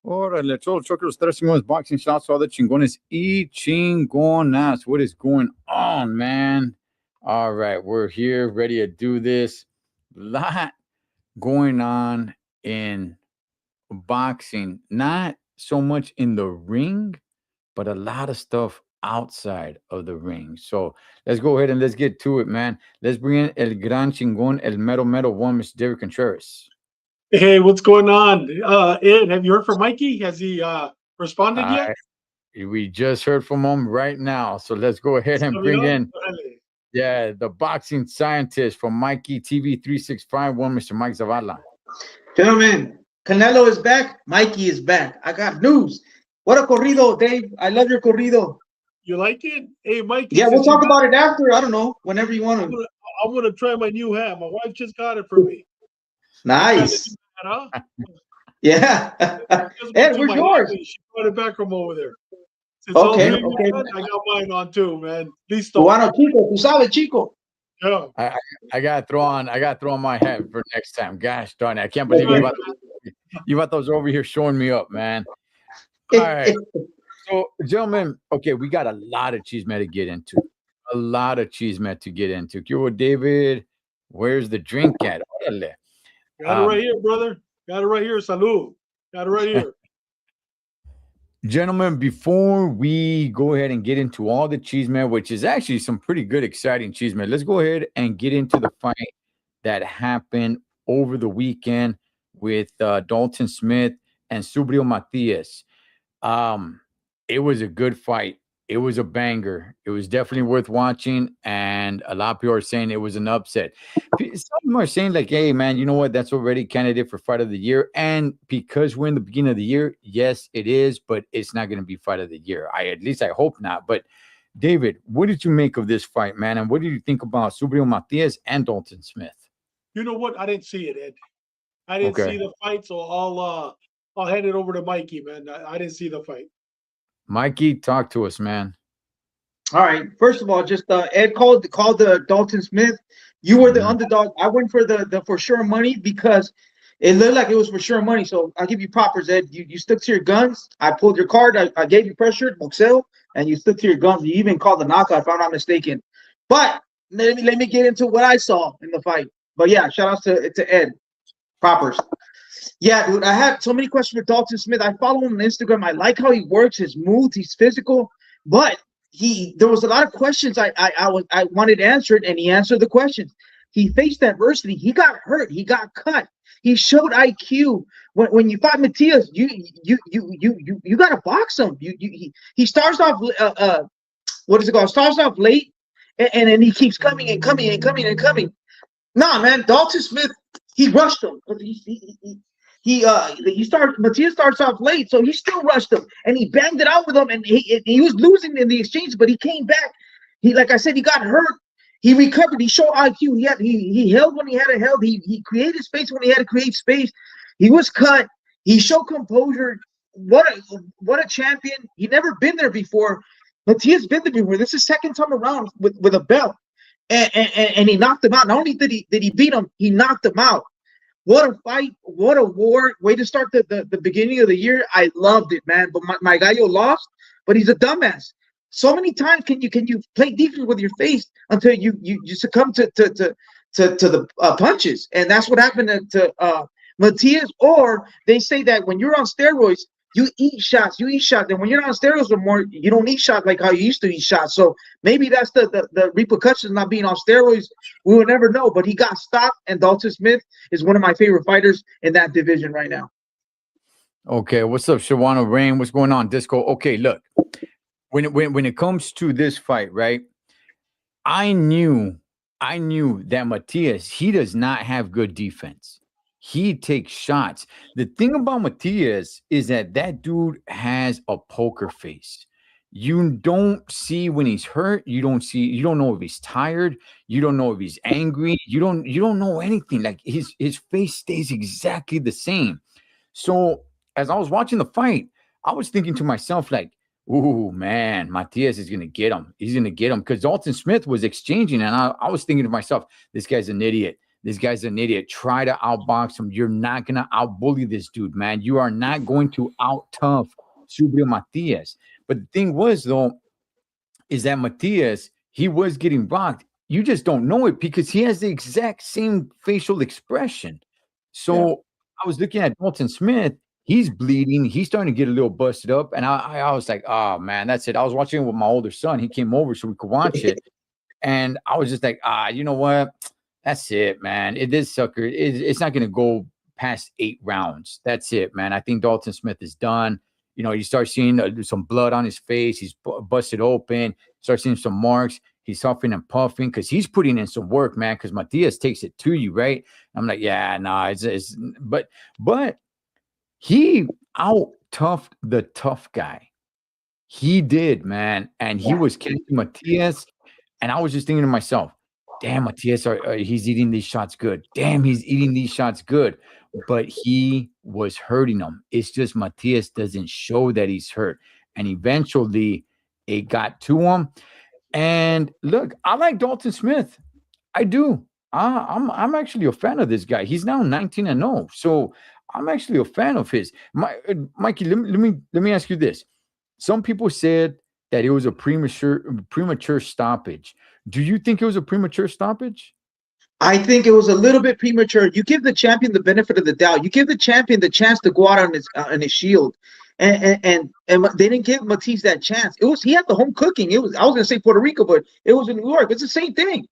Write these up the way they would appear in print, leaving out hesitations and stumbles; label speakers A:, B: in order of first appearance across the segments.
A: Órale, todos los tres Chingones boxing shots, all the Chingones y Chingonas. What is going on, man? All right, we're here, ready to do this. Lot going on in boxing, not so much in the ring, but a lot of stuff outside of the ring. So let's go ahead and let's get to it, man. Let's bring in El Gran Chingon, El Mero One, Mr. David Contreras.
B: Hey, what's going on? Ed, have you heard from Mikey? Has he responded yet?
A: We just heard from him right now. So let's go ahead and bring in the boxing scientist from Mikey TV 3651, Mr. Mike Zavala.
C: Gentlemen, Canelo is back. Mikey is back. I got news. What a corrido, Dave. I love your corrido.
B: You like it? Hey, Mikey.
C: Yeah, we'll talk about it after. I don't know. Whenever you want to.
B: I'm gonna try my new hat. My wife just got it for me.
C: Nice. Yeah. Ed, where's yours?
B: She brought it back from over there.
C: Okay.
B: I got mine on too, man.
C: Listo. Bueno, Chico, tú sabes, Chico.
A: Yeah. I gotta throw on my hat for next time. Gosh darn it. I can't believe you got those over here showing me up, man. All right. So, gentlemen, okay, we got a lot of chisme to get into. Yo, David, where's the drink at?
B: Got it right here, brother. Got it right here. Salud. Got it right here.
A: Gentlemen, before we go ahead and get into all the chisme, which is actually some pretty good, exciting chisme, let's go ahead and get into the fight that happened over the weekend with Dalton Smith and Subriel Matias. It was a good fight. It was a banger. It was definitely worth watching, and a lot of people are saying it was an upset. Some are saying like, hey, man, you know what? That's already candidate for fight of the year. And because we're in the beginning of the year, yes, it is, but it's not going to be fight of the year. At least I hope not. But, David, what did you make of this fight, man? And what did you think about Subriel Matias and Dalton Smith?
B: You know what? I didn't see it, Ed. I didn't see the fight, so I'll hand it over to Mikey, man. I didn't see the fight.
A: Mikey, talk to us, man.
C: All right. First of all, just Ed called the Dalton Smith. You were the underdog. I went for the for sure money because it looked like it was for sure money. So I'll give you propers, Ed. You stuck to your guns. I pulled your card. I gave you pressure, boxeo, and you stuck to your guns. You even called the knockout, if I'm not mistaken. But let me get into what I saw in the fight. But yeah, shout out to Ed. Propers. Yeah, dude, I had so many questions for Dalton Smith. I follow him on Instagram. I like how he works, his moves, he's physical, but there was a lot of questions I wanted answered, and he answered the questions. He faced adversity. He got hurt. He got cut. He showed IQ. When you fight Matias, you gotta box him. He starts off what is it called? Starts off late, and then he keeps coming and coming and coming and coming. Nah, man, Dalton Smith, he rushed him. Matias starts off late, so he still rushed him, and he banged it out with him, and he was losing in the exchange, but he came back. Like I said, he got hurt. He recovered. He showed IQ. He held when he had to held. He created space when he had to create space. He was cut. He showed composure. What a champion. He never been there before. Matias been there before. This is second time around with a belt, and he knocked him out. Not only did he beat him, he knocked him out. What a fight. What a war. Way to start the beginning of the year. I loved it, man. But my gallo lost, but he's a dumbass. So many times can you play defense with your face until you succumb to the punches. And that's what happened to Matias. Or they say that when you're on steroids, you eat shots. And when you're not on steroids anymore, you don't eat shots like how you used to eat shots. So maybe that's the repercussions of not being on steroids. We will never know. But he got stopped, and Dalton Smith is one of my favorite fighters in that division right now.
A: Okay, what's up, Shawano Rain? What's going on, Disco? Okay, look, when it comes to this fight, right? I knew that Matias, he does not have good defense. He takes shots. The thing about Matias is that dude has a poker face. You don't see when he's hurt. You don't know if he's tired. You don't know if he's angry. You don't know anything. Like his face stays exactly the same. So as I was watching the fight, I was thinking to myself, like, ooh, man, Matias is gonna get him. He's gonna get him. Because Dalton Smith was exchanging, and I was thinking to myself, this guy's an idiot. This guy's an idiot. Try to outbox him. You're not gonna outbully this dude, man. You are not going to out tough Subriel Matias. But the thing was, though, is that Matias, he was getting rocked. You just don't know it because he has the exact same facial expression. So I was looking at Dalton Smith. He's bleeding. He's starting to get a little busted up. And I was like, oh, man, that's it. I was watching it with my older son. He came over so we could watch it. And I was just like, you know what? That's it, man. This sucker, it's not going to go past 8 rounds. That's it, man. I think Dalton Smith is done. You know, you start seeing some blood on his face. He's busted open. Start seeing some marks. He's huffing and puffing because he's putting in some work, man. Because Matias takes it to you, right? I'm like, yeah, nah, but he out toughed the tough guy. He did, man, and he was catching Matias. And I was just thinking to myself, damn, Matias, he's eating these shots good. Damn, he's eating these shots good. But he was hurting him. It's just Matias doesn't show that he's hurt. And eventually it got to him. And look, I like Dalton Smith. I do. I'm actually a fan of this guy. He's now 19-0. So I'm actually a fan of his. Mikey, let me ask you this. Some people said that it was a premature stoppage. Do you think it was a premature stoppage?
C: I think it was a little bit premature. You give the champion the benefit of the doubt. You give the champion the chance to go out on his shield, and they didn't give Matias that chance. He had the home cooking. I was gonna say Puerto Rico, but it was in New York. It's the same thing.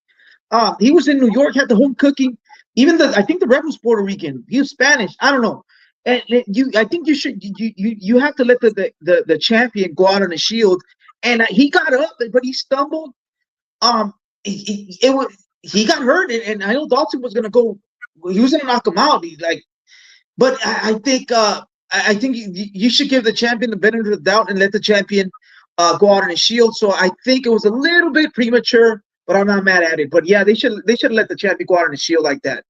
C: He was in New York, had the home cooking. I think the ref was Puerto Rican. He was Spanish. I don't know. And I think you have to let the champion go out on a shield. And he got up, but he stumbled. He got hurt, and I know Dalton was gonna go. He was gonna knock him out. But I think you should give the champion the benefit of the doubt and let the champion go out on a shield. So I think it was a little bit premature, but I'm not mad at it. But yeah, they should let the champion go out on a shield like that.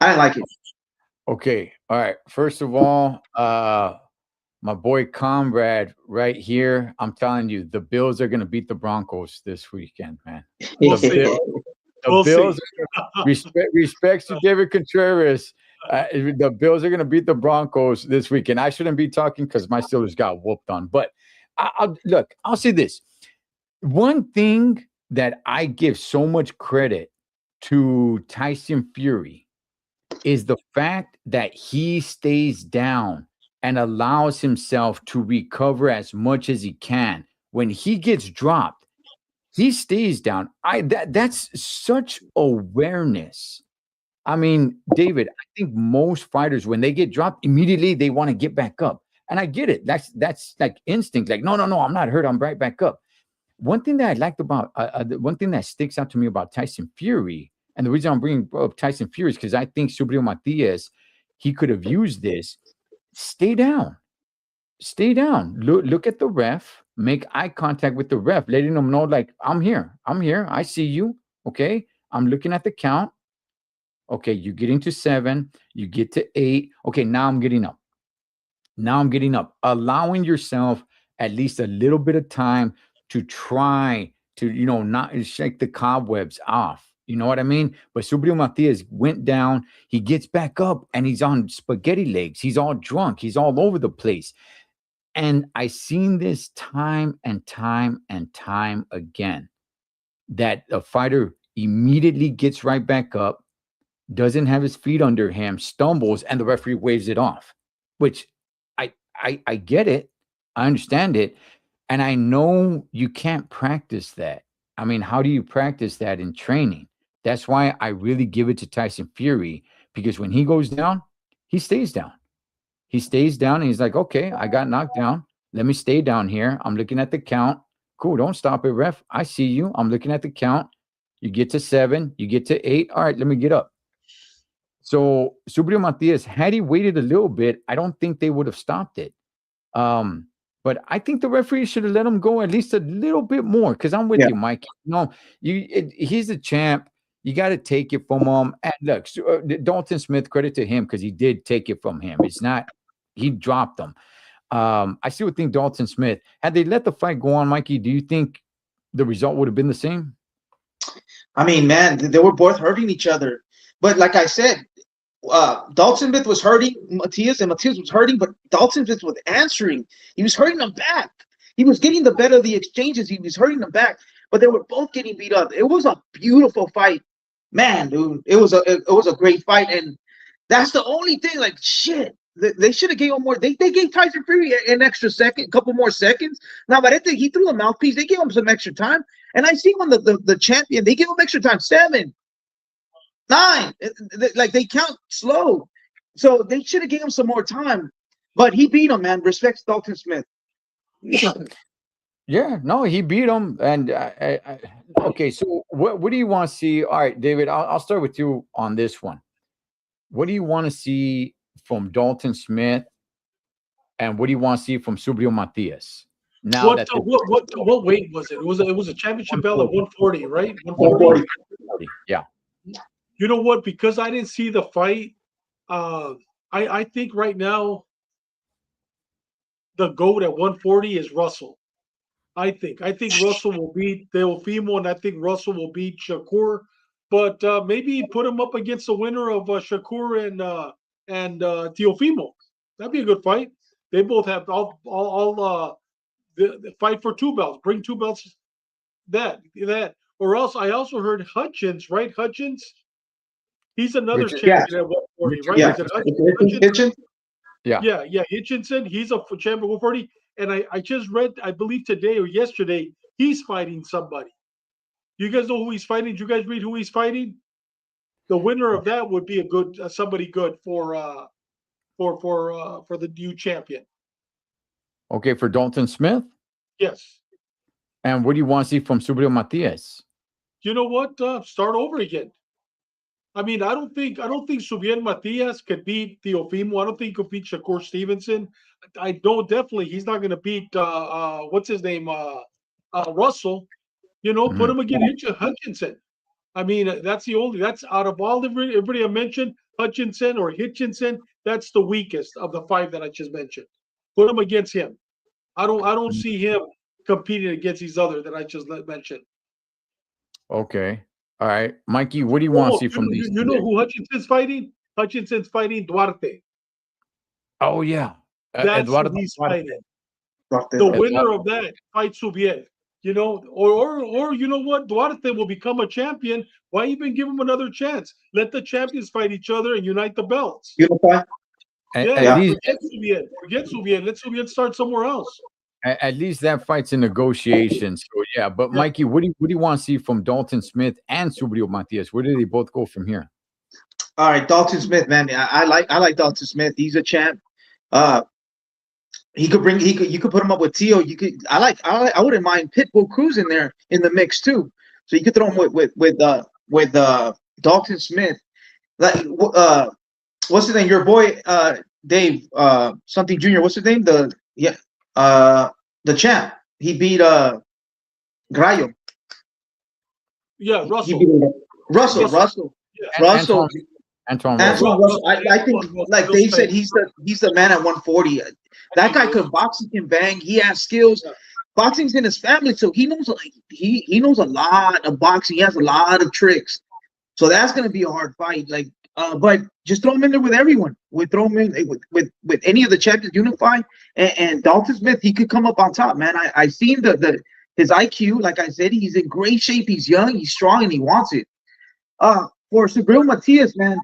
C: I like it.
A: Okay, all right. First of all, my boy Comrade right here. I'm telling you, the Bills are gonna beat the Broncos this weekend, man. The Bills respects to David Contreras. The Bills are going to beat the Broncos this weekend. I shouldn't be talking because my Steelers got whooped on. But I'll say this. One thing that I give so much credit to Tyson Fury is the fact that he stays down and allows himself to recover as much as he can. When he gets dropped, he stays down. That's such awareness. I mean, David, I think most fighters, when they get dropped, immediately they want to get back up. And I get it. That's like instinct. Like, no, I'm not hurt. I'm right back up. One thing that I liked about, one thing that sticks out to me about Tyson Fury, and the reason I'm bringing up Tyson Fury is because I think Subriel Matias, he could have used this. Stay down. Stay down. Look at the ref. Make eye contact with the ref, letting them know, like, I'm here. I see you. Okay. I'm looking at the count. Okay. You get into 7. You get to 8. Okay. Now I'm getting up. Allowing yourself at least a little bit of time to try to, not shake the cobwebs off. You know what I mean? But Subriel Matias went down. He gets back up and he's on spaghetti legs. He's all drunk. He's all over the place. And I've seen this time and time again, that a fighter immediately gets right back up, doesn't have his feet under him, stumbles, and the referee waves it off, which I get it. I understand it. And I know you can't practice that. I mean, how do you practice that in training? That's why I really give it to Tyson Fury, because when he goes down, he stays down. He stays down and he's like, okay, I got knocked down. Let me stay down here. I'm looking at the count. Cool. Don't stop it, ref. I see you. I'm looking at the count. You get to 7. You get to 8. All right, let me get up. So Subriel Matias, had he waited a little bit, I don't think they would have stopped it. But I think the referee should have let him go at least a little bit more. Because I'm with
C: Yeah.
A: you, Mike. No, he's the champ. You got to take it from him. And look, Dalton Smith, credit to him because he did take it from him. It's not he dropped him. I still think Dalton Smith, had they let the fight go on, Mikey, do you think the result would have been the same?
C: I mean, man, they were both hurting each other. But like I said, Dalton Smith was hurting Matias, and Matias was hurting, but Dalton Smith was answering. He was hurting them back. He was getting the better of the exchanges. He was hurting them back, but they were both getting beat up. It was a beautiful fight, man, dude. It was a great fight, and that's the only thing. Like shit, they should have gave him more. They gave Tyson Fury an extra second, couple more seconds. Now, but I think he threw the mouthpiece. They gave him some extra time, and I see when the champion they give him extra time, 7, 9, like they count slow, so they should have given him some more time. But he beat him, man. Respects Dalton Smith.
A: Yeah, no, he beat him. And okay, so what do you want to see? All right, David, I'll start with you on this one. What do you want to see from Dalton Smith, and what do you want to see from Subriel Matias? Now
B: what weight was it? It was a championship belt at 140, right? 140.
A: Yeah.
B: You know what? Because I didn't see the fight, I think right now the GOAT at 140 is Russell. I think Russell will beat Teofimo, and I think Russell will beat Shakur. But maybe put him up against the winner of Shakur and Teofimo. That'd be a good fight. They both have all the fight for 2 belts. Bring 2 belts. That. Or else I also heard Hutchins, right? Hutchins. He's another champion at 140, right?
C: Yeah.
B: Hutchins?
A: Yeah.
B: Hitchinson, he's a champion at 140. And I just read, I believe today or yesterday, he's fighting somebody. You guys know who he's fighting? Did you guys read who he's fighting? The winner of that would be a good somebody good for the new champion.
A: Okay, for Dalton Smith?
B: Yes.
A: And what do you want to see from Subriel Matias?
B: You know what? Start over again. I mean, I don't think Subriel Matias could beat Teofimo. I don't think he could beat Shakur Stevenson. I know definitely he's not going to beat what's his name, Russell. You know, put him against Hutchinson. I mean, that's out of all everybody I mentioned, Hutchinson or Hitchinson, that's the weakest of the 5 that I just mentioned. Put him against him. I don't see him competing against these other that I just mentioned.
A: Okay. All right. Mikey, what do you want to see from these?
B: You know who Hutchinson's fighting? Hutchinson's fighting Duarte.
A: Oh, yeah.
B: That's who he's fighting. The winner of that fights Subriel. You know, or you know what? Duarte will become a champion. Why even give him another chance? Let the champions fight each other and unite the belts.
C: Unify.
B: Forget Subriel. Let Subriel start somewhere else.
A: At least that fight's in negotiation. So yeah, but Mikey, what do you want to see from Dalton Smith and Subriel Matias? Where do they both go from here?
C: All right, Dalton Smith, man. I like Dalton Smith. He's a champ. You could put him up with Tio. I wouldn't mind Pitbull Cruz in there in the mix too. So you could throw him with Dalton Smith. Like what's his name? Your boy Dave something Jr. What's his name? The champ. He beat Grayo.
B: Yeah, Russell.
C: Russell.
A: Antoine
C: Russell. I think, like Dave said, he's the man at 140. That guy could box. He can bang. He has skills. Boxing's in his family, so he knows he knows a lot of boxing. He has a lot of tricks. So that's gonna be a hard fight. Like, but just throw him in there with everyone. We throw him in with any of the champions, unify, and Dalton Smith. He could come up on top, man. I seen his IQ. Like I said, he's in great shape. He's young. He's strong, and he wants it. For Subriel Matias, man,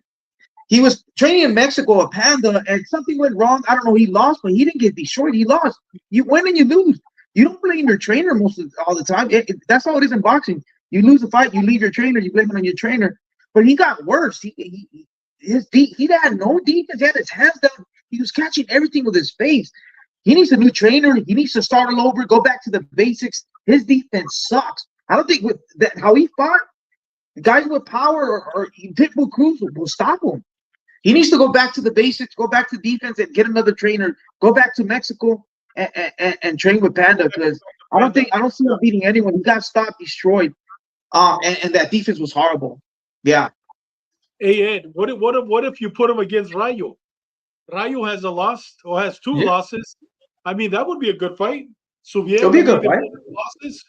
C: he was training in Mexico, a Panda, and something went wrong. I don't know. He lost, but he didn't get destroyed. He lost. You win and you lose. You don't blame your trainer all the time. That's how it is in boxing. You lose a fight, you leave your trainer, you blame it on your trainer. But he got worse. He had no defense. He had his hands down. He was catching everything with his face. He needs a new trainer. He needs to start all over, go back to the basics. His defense sucks. I don't think with that how he fought, guys with power or Pitbull Cruz will stop him. He needs to go back to the basics, go back to defense, and get another trainer. Go back to Mexico and train with Panda because I don't see him beating anyone. He got stopped, destroyed. And that defense was horrible. Yeah.
B: Hey Ed, what if you put him against Rayo? Rayo has a loss or has two
A: Yeah,
B: losses. I mean, that would be a good fight.
C: It'll
B: Subiel,
C: be
B: I
C: a good
B: mean,
C: fight.
B: losses,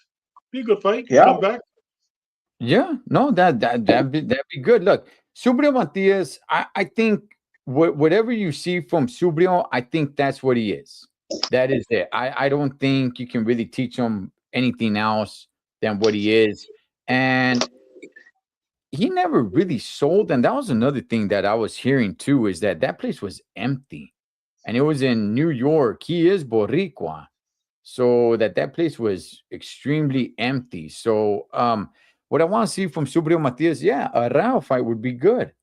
B: be a good fight.
C: Yeah.
B: Come back.
A: yeah. No, that'd be good. Look, Subrio Matias, I think whatever you see from Subrio, I think that's what he is. That is it. I don't think you can really teach him anything else than what he is. And he never really sold. And that was another thing that I was hearing too, is that that place was empty. And it was in New York. He is Boricua. So that place was extremely empty. So what I want to see from Subrio Matias, yeah, a Rao fight would be good.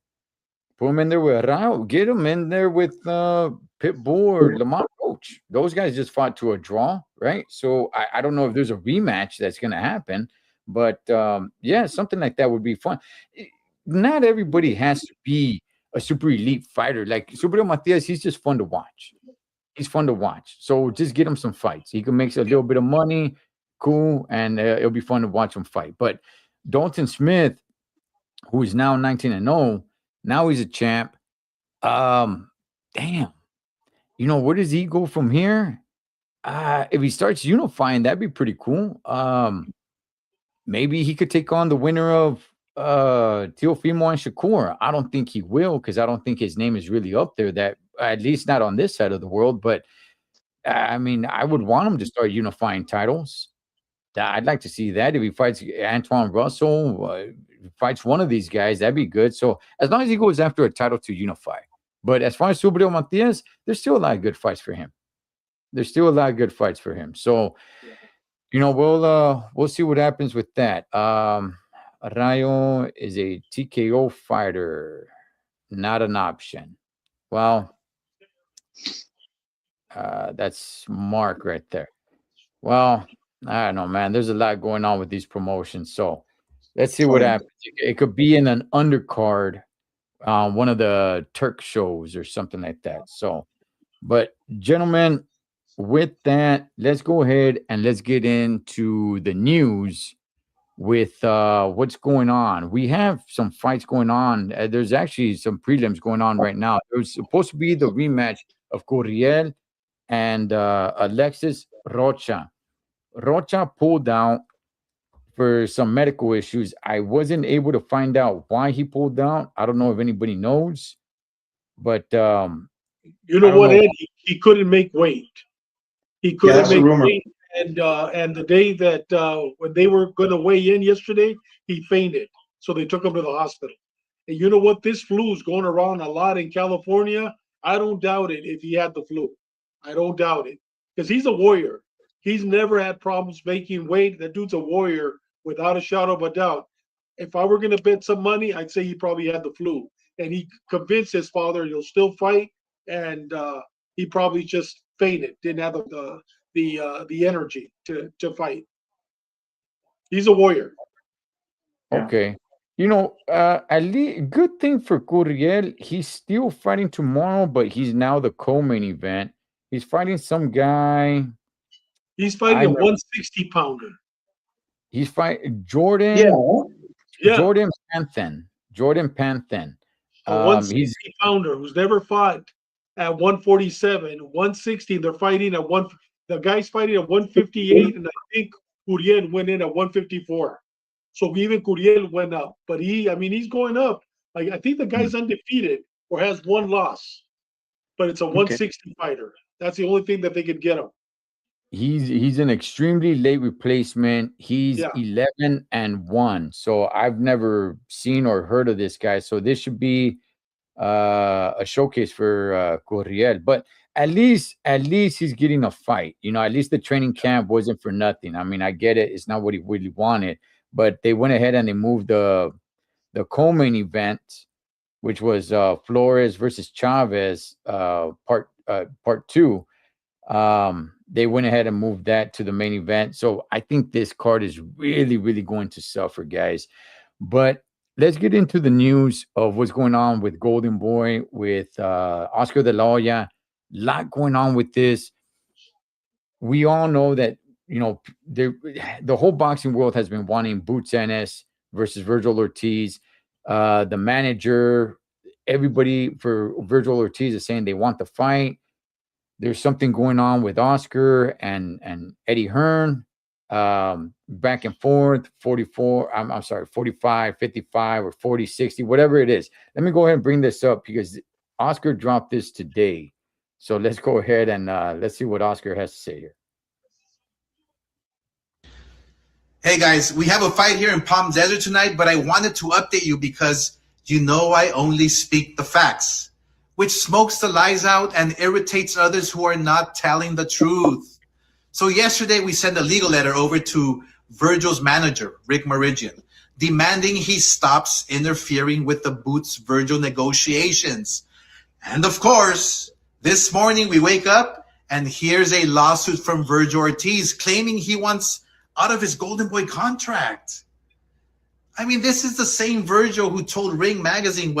A: Put him in there with Rao. Get him in there with Pitbull or Lamont Roach. Those guys just fought to a draw, right? So I don't know if there's a rematch that's going to happen, but yeah, something like that would be fun. Not everybody has to be a super elite fighter. Like Subrio Matias, he's just fun to watch. He's fun to watch. So just get him some fights. He can make a little bit of money, cool, and it'll be fun to watch him fight. But Dalton Smith, who is now 19-0, now he's a champ. Damn. Where does he go from here? If he starts unifying, that'd be pretty cool. Maybe he could take on the winner of Teofimo and Shakur. I don't think he will because I don't think his name is really up there. That at least not on this side of the world. But I mean, I would want him to start unifying titles. I'd like to see that if he fights Antoine Russell, fights one of these guys, that'd be good. So as long as he goes after a title to unify. But as far as Subrio Matias, there's still a lot of good fights for him. There's still a lot of good fights for him. So we'll see what happens with that. Rayo is a TKO fighter, not an option. Well, that's Mark right there. Well, I don't know, man. There's a lot going on with these promotions. So let's see what happens. It could be in an undercard, one of the Turk shows or something like that. So, but gentlemen, with that, let's go ahead and let's get into the news with what's going on. We have some fights going on. There's actually some prelims going on right now. There's supposed to be the rematch of Coriel and Alexis Rocha. Rocha pulled out for some medical issues. I wasn't able to find out why he pulled out. I don't know if anybody knows, but
B: You
A: I
B: know
A: don't
B: what,
A: know.
B: Ed? He couldn't make weight. He
C: Yeah,
B: couldn't
C: that's a
B: make
C: rumor.
B: weight, and the day that when they were going to weigh in yesterday, he fainted. So they took him to the hospital. And you know what? This flu is going around a lot in California. I don't doubt it if he had the flu. I don't doubt it because he's a warrior. He's never had problems making weight. That dude's a warrior without a shadow of a doubt. If I were going to bet some money, I'd say he probably had the flu, and he convinced his father he'll still fight, and he probably just fainted, didn't have the energy to fight. He's a warrior.
C: Yeah.
A: Okay. At least good thing for Curiel, he's still fighting tomorrow, but he's now the co-main event. He's fighting some guy.
B: He's
A: I
B: fighting a
A: never,
B: 160 pounder.
A: he's fighting
C: Yeah.
B: Yeah,
A: Jordan Panthen. Jordan Panthen.
B: a
A: He's
B: 160 pounder who's never fought at 147, 160. They're fighting at one. The guy's fighting at 158, and I think Curiel went in at 154. So even Curiel went up, but I mean, he's going up. Like I think the guy's undefeated or has one loss, but it's a
C: Okay.
B: 160 fighter. That's the only thing that they could get him.
A: he's an extremely late replacement. He's
B: Yeah,
A: 11-1. So I've never seen or heard of this guy. So this should be a showcase for Curiel. But at least he's getting a fight. At least the training camp wasn't for nothing. I mean, I get it. It's not what he really wanted, but they went ahead and they moved the co-main event, which was Flores versus Chavez, part two. They went ahead and moved that to the main event. So I think this card is really, really going to suffer, guys. But let's get into the news of what's going on with Golden Boy, with Oscar De La Hoya. A lot going on with this. we all know that, you know, the whole boxing world has been wanting Boots Ennis versus Virgil Ortiz. The manager, everybody for Virgil Ortiz is saying they want the fight. There's something going on with Oscar and Eddie Hearn, back and forth, 44, I'm sorry, 45, 55, or 40, 60, whatever it is. Let me go ahead and bring this up because Oscar dropped this today. So let's go ahead and let's see what Oscar has to say here.
D: Hey guys, we have a fight here in Palm Desert tonight, but I wanted to update you because you know I only speak the facts, which smokes the lies out and irritates others who are not telling the truth. So yesterday we sent a legal letter over to Virgil's manager, Rick Meridian, demanding he stops interfering with the Boots Virgil negotiations. And of course, this morning we wake up and here's a lawsuit from Virgil Ortiz claiming he wants out of his Golden Boy contract. I mean, this is the same Virgil who told Ring Magazine,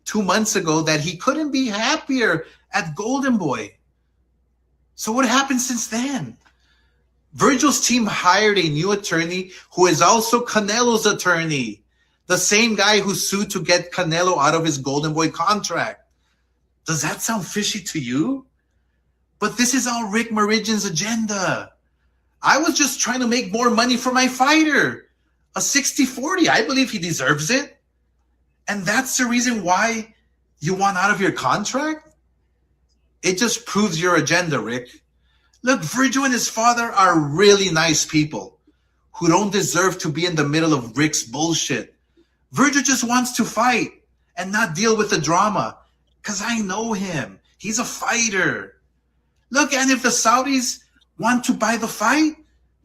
D: 2 months ago, that he couldn't be happier at Golden Boy. So what happened since then? Virgil's team hired a new attorney who is also Canelo's attorney, the same guy who sued to get Canelo out of his Golden Boy contract. Does that sound fishy to you? But this is all Rick Meridian's agenda. I was just trying to make more money for my fighter. A 60-40, I believe he deserves it. And that's the reason why you want out of your contract? It just proves your agenda, Rick. Look, Virgil and his father are really nice people who don't deserve to be in the middle of Rick's bullshit. Virgil just wants to fight and not deal with the drama because I know him. He's a fighter. Look, and if the Saudis want to buy the fight,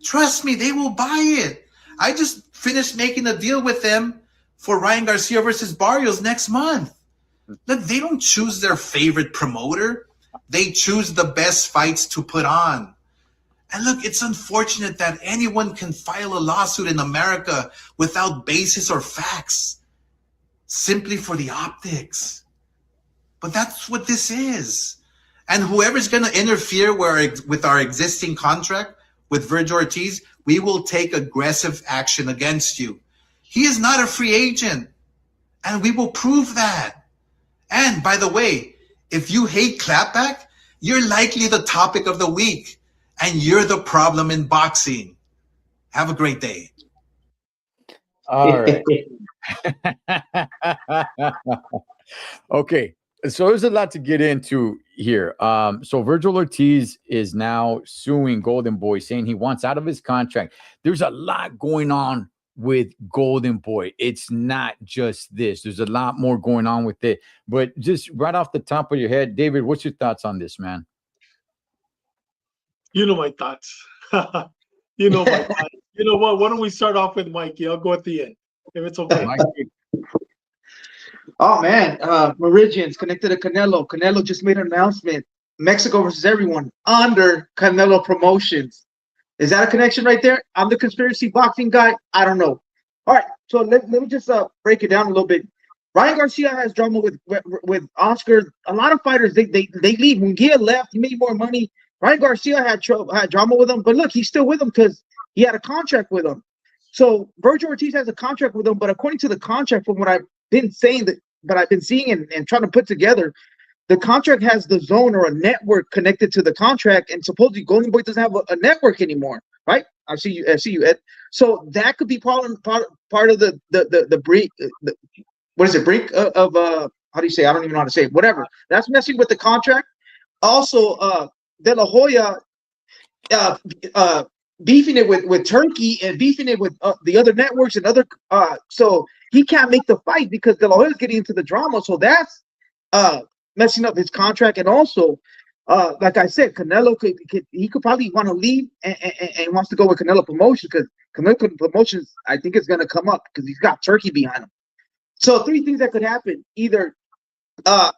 D: trust me, they will buy it. I just finished making a deal with them for Ryan Garcia versus Barrios next month. Look, they don't choose their favorite promoter. They choose the best fights to put on. And look, it's unfortunate that anyone can file a lawsuit in America without basis or facts, simply for the optics. But that's what this is. And whoever's going to interfere with our existing contract with Virgil Ortiz, we will take aggressive action against you. He is not a free agent, and we will prove that. And by the way, if you hate clapback, you're likely the topic of the week, and you're the problem in boxing. Have a great day.
A: All right. Okay. So there's a lot to get into here. So Virgil Ortiz is now suing Golden Boy, saying he wants out of his contract. There's a lot going on with Golden Boy. It's not just this. There's a lot more going on with it. But just right off the top of your head, David, what's your thoughts on this, man?
B: You know my thoughts. You know my thoughts. You know what? Why don't we start off with Mikey? I'll go at the end, if it's okay.
C: Oh man, Meridian's connected to Canelo. Canelo just made an announcement. Mexico versus everyone under Canelo Promotions. Is that a connection right there? I'm the conspiracy boxing guy. I don't know. All right, so let me just break it down a little bit. Ryan Garcia has drama with Oscar. A lot of fighters they leave. Munguia left. He made more money. Ryan Garcia had drama with him, but look, he's still with him because he had a contract with him. So Virgil Ortiz has a contract with him, but according to the contract, from what I've been saying, but I've been seeing and trying to put together, the contract has the zone or a network connected to the contract, and supposedly Golden Boy doesn't have a network anymore, right? I see you, Ed. So that could be part of the brink. What is it? Brink of how do you say? I don't even know how to say it. Whatever. That's messing with the contract. Also, De La Hoya beefing it with Turkey and beefing it with the other networks and other. So he can't make the fight because De La Hoya is getting into the drama. So that's messing up his contract. And also, like I said, Canelo could probably want to leave and wants to go with Canelo Promotions because Canelo Promotions, I think, is going to come up because he's got Turkey behind him. So three things that could happen: either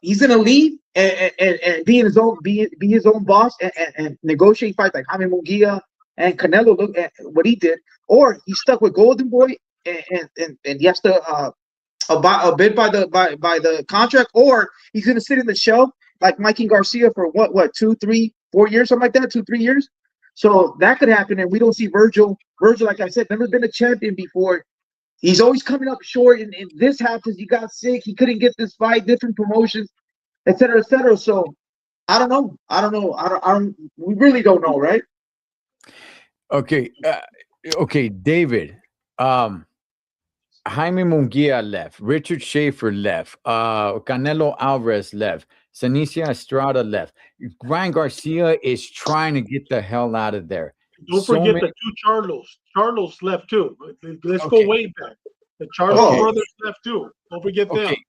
C: he's going to leave and be his own boss and negotiate fights like Jaime Munguia and Canelo. Look at what he did, or he's stuck with Golden Boy and he has to bid by the contract, or he's going to sit in the shelf like Mikey Garcia for what 2, 3, 4 years, something like that, 2, 3 years. So that could happen, and we don't see Virgil. Virgil, like I said, never been a champion before. He's always coming up short, and this happens. He got sick. He couldn't get this fight. Different promotions, et cetera, et cetera. So I don't know. I don't know. I don't. We really don't know, right?
A: Okay. Okay, David. Jaime Munguia left. Richard Schaefer left. Canelo Alvarez left. Sanicia Estrada left. Ryan Garcia is trying to get the hell out of there.
B: Don't
A: So
B: forget
A: many-
B: the two Charlos. Charlos left too. Let's
A: Okay.
B: go way back. The Charlos
C: Okay.
B: brothers left too. Don't forget them.
A: Okay.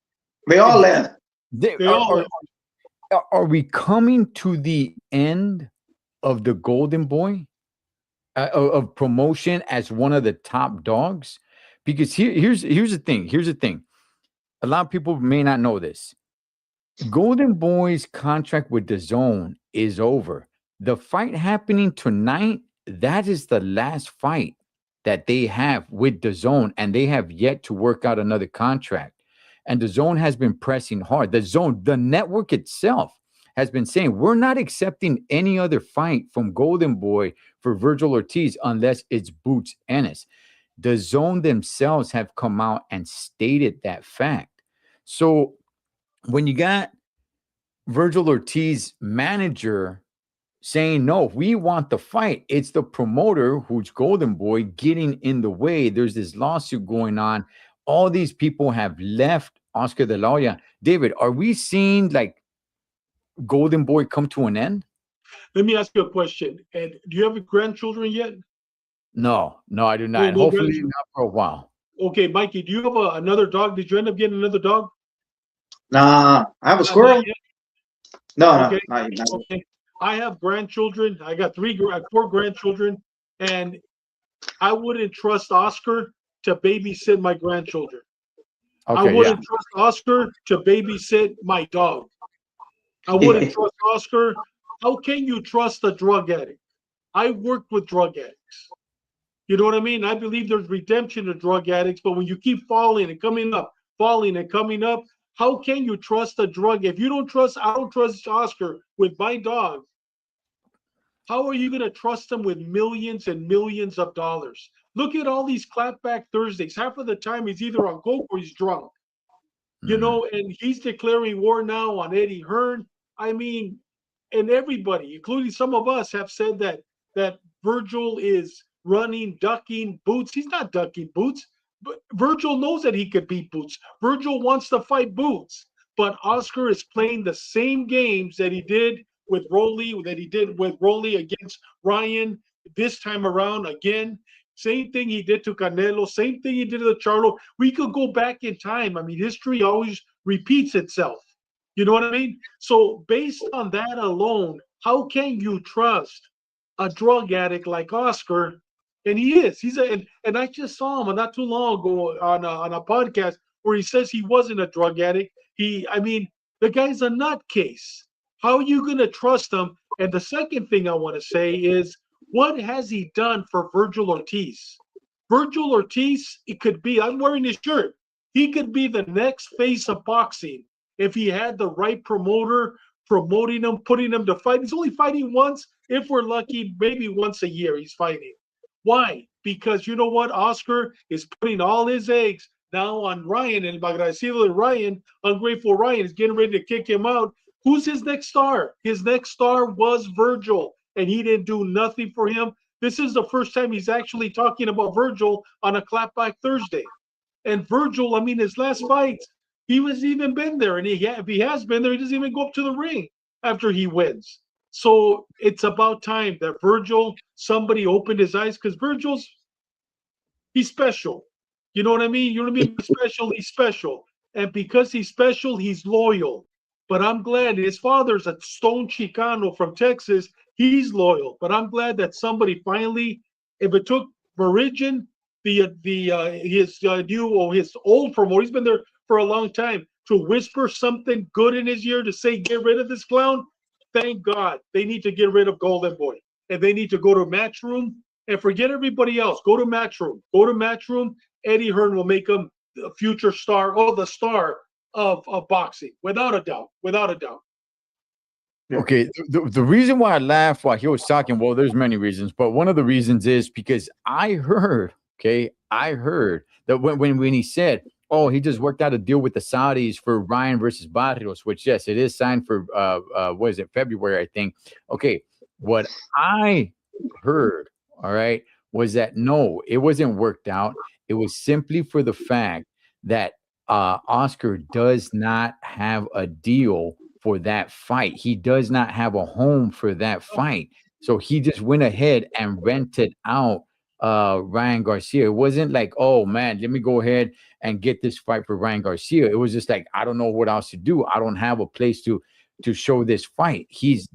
C: They all left.
A: They
B: all
A: are,
B: left.
A: are we coming to the end of the Golden Boy of promotion as one of the top dogs? Because here's the thing. Here's the thing. A lot of people may not know this. Golden Boy's contract with DAZN is over. The fight happening tonight, that is the last fight that they have with DAZN, and they have yet to work out another contract. And DAZN has been pressing hard. The network itself has been saying, we're not accepting any other fight from Golden Boy for Virgil Ortiz unless it's Boots Ennis. DAZN themselves have come out and stated that fact. So when you got Virgil Ortiz manager saying, no, we want the fight, it's the promoter, who's Golden Boy, getting in the way. There's this lawsuit going on. All these people have left Oscar De La Hoya. David, are we seeing like Golden Boy come to an end?
B: Let me ask you a question. And do you have grandchildren yet?
A: No, I do not.
B: No
A: Hopefully
B: grandchildren.
A: not for a while.
B: Okay, Mikey, do you have another dog? Did you end up getting another dog?
C: Nah, I have a
B: Not
C: squirrel.
B: yet?
C: No,
B: Okay.
C: not yet.
B: Okay. I have grandchildren. I got four grandchildren, and I wouldn't trust Oscar to babysit my grandchildren. I
A: Okay,
B: wouldn't trust Oscar to babysit my dog. I wouldn't trust Oscar. How can you trust a drug addict? I worked with drug addicts. You know what I mean? I believe there's redemption to drug addicts, but when you keep falling and coming up, falling and coming up, how can you trust a drug? If you don't trust, I don't trust Oscar with my dog. How are you going to trust him with millions and millions of dollars? Look at all these clapback Thursdays. Half of the time he's either on coke or he's drunk. You know, and he's declaring war now on Eddie Hearn. I mean, and everybody, including some of us, have said that Virgil is running, ducking Boots. He's not ducking Boots. But Virgil knows that he could beat Boots. Virgil wants to fight Boots, but Oscar is playing the same games that he did with Rolly, against Ryan this time around again. Same thing he did to Canelo, same thing he did to Charlo. We could go back in time. I mean, history always repeats itself. You know what I mean? So based on that alone, how can you trust a drug addict like Oscar? And he is. And I just saw him not too long ago on a podcast where he says he wasn't a drug addict. The guy's a nutcase. How are you going to trust him? And the second thing I want to say is, what has he done for Virgil Ortiz? Virgil Ortiz, it could be, I'm wearing his shirt. He could be the next face of boxing if he had the right promoter promoting him, putting him to fight. He's only fighting once. If we're lucky, maybe once a year he's fighting. Why? Because you know what? Oscar is putting all his eggs now on Ryan, and Magradecido Ryan, ungrateful Ryan, is getting ready to kick him out. Who's his next star? His next star was Virgil, and he didn't do nothing for him. This is the first time he's actually talking about Virgil on a Clapback Thursday. And Virgil, I mean, his last fights, he was even been there, and if he has been there, he doesn't even go up to the ring after he wins. So it's about time that Virgil, somebody opened his eyes, because he's special. You know what I mean? You know what I mean? He's special. And because he's special, he's loyal. But I'm glad his father's a stone Chicano from Texas. He's loyal. But I'm glad that somebody finally, if it took Meridian, his old promoter, he's been there for a long time, to whisper something good in his ear to say, get rid of this clown. Thank God. They need to get rid of Golden Boy. And they need to go to Matchroom and forget everybody else. Go to Matchroom. Go to Matchroom. Eddie Hearn will make him the future star, the star of boxing, without a doubt. Without a doubt.
C: Yeah.
A: Okay, the reason why I laughed while he was talking, well, there's many reasons, but one of the reasons is because I heard, okay, I heard that when he said, oh, he just worked out a deal with the Saudis for Ryan versus Barrios, which yes, it is signed for what is it, February, I think. Okay, what I heard, all right, was that no, it wasn't worked out. It was simply for the fact that Oscar does not have a deal for that fight. He does not have a home for that fight. So he just went ahead and rented out Ryan Garcia. It wasn't like, oh man, let me go ahead and get this fight for Ryan Garcia. It was just like, I don't know what else to do. I don't have a place to show this fight. His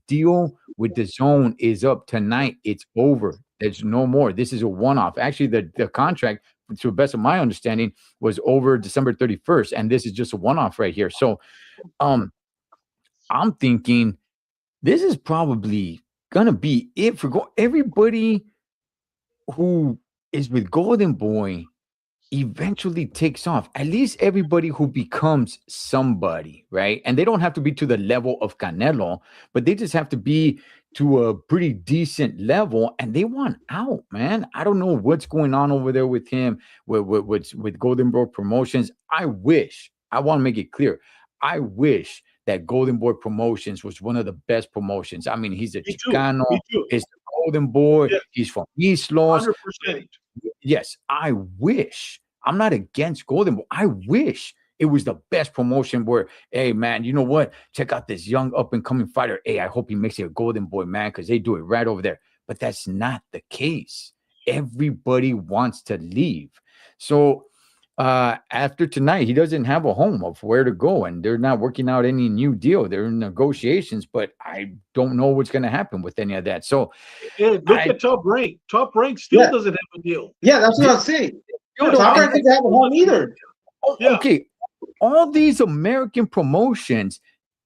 A: deal with the zone is up tonight. It's over. There's no more. This is a one-off. Actually, the contract, to the best of my understanding, was over December 31st, and this is just a one-off right here. So I'm thinking this is probably gonna be it for everybody who is with Golden Boy eventually takes off. At least everybody who becomes somebody, right? And they don't have to be to the level of Canelo, but they just have to be to a pretty decent level, and they want out, man. I don't know what's going on over there with him, with Golden Boy Promotions. I want to make it clear, I wish that Golden Boy Promotions was one of the best promotions. I mean, he's a Chicano, he's the Golden Boy,
B: Yeah.
A: he's from East Los.
B: 100%.
A: Yes, I wish. I'm not against Golden Boy. I wish it was the best promotion where, hey, man, you know what? Check out this young up-and-coming fighter. Hey, I hope he makes it a Golden Boy, man, because they do it right over there. But that's not the case. Everybody wants to leave. So after tonight, he doesn't have a home of where to go, and they're not working out any new deal. They're in negotiations, but I don't know what's going to happen with any of that. So
B: look at Top Rank. Top Rank still doesn't have a deal.
C: Yeah, that's what I'm saying. Top Rank doesn't have a home either.
A: Okay, all these American promotions,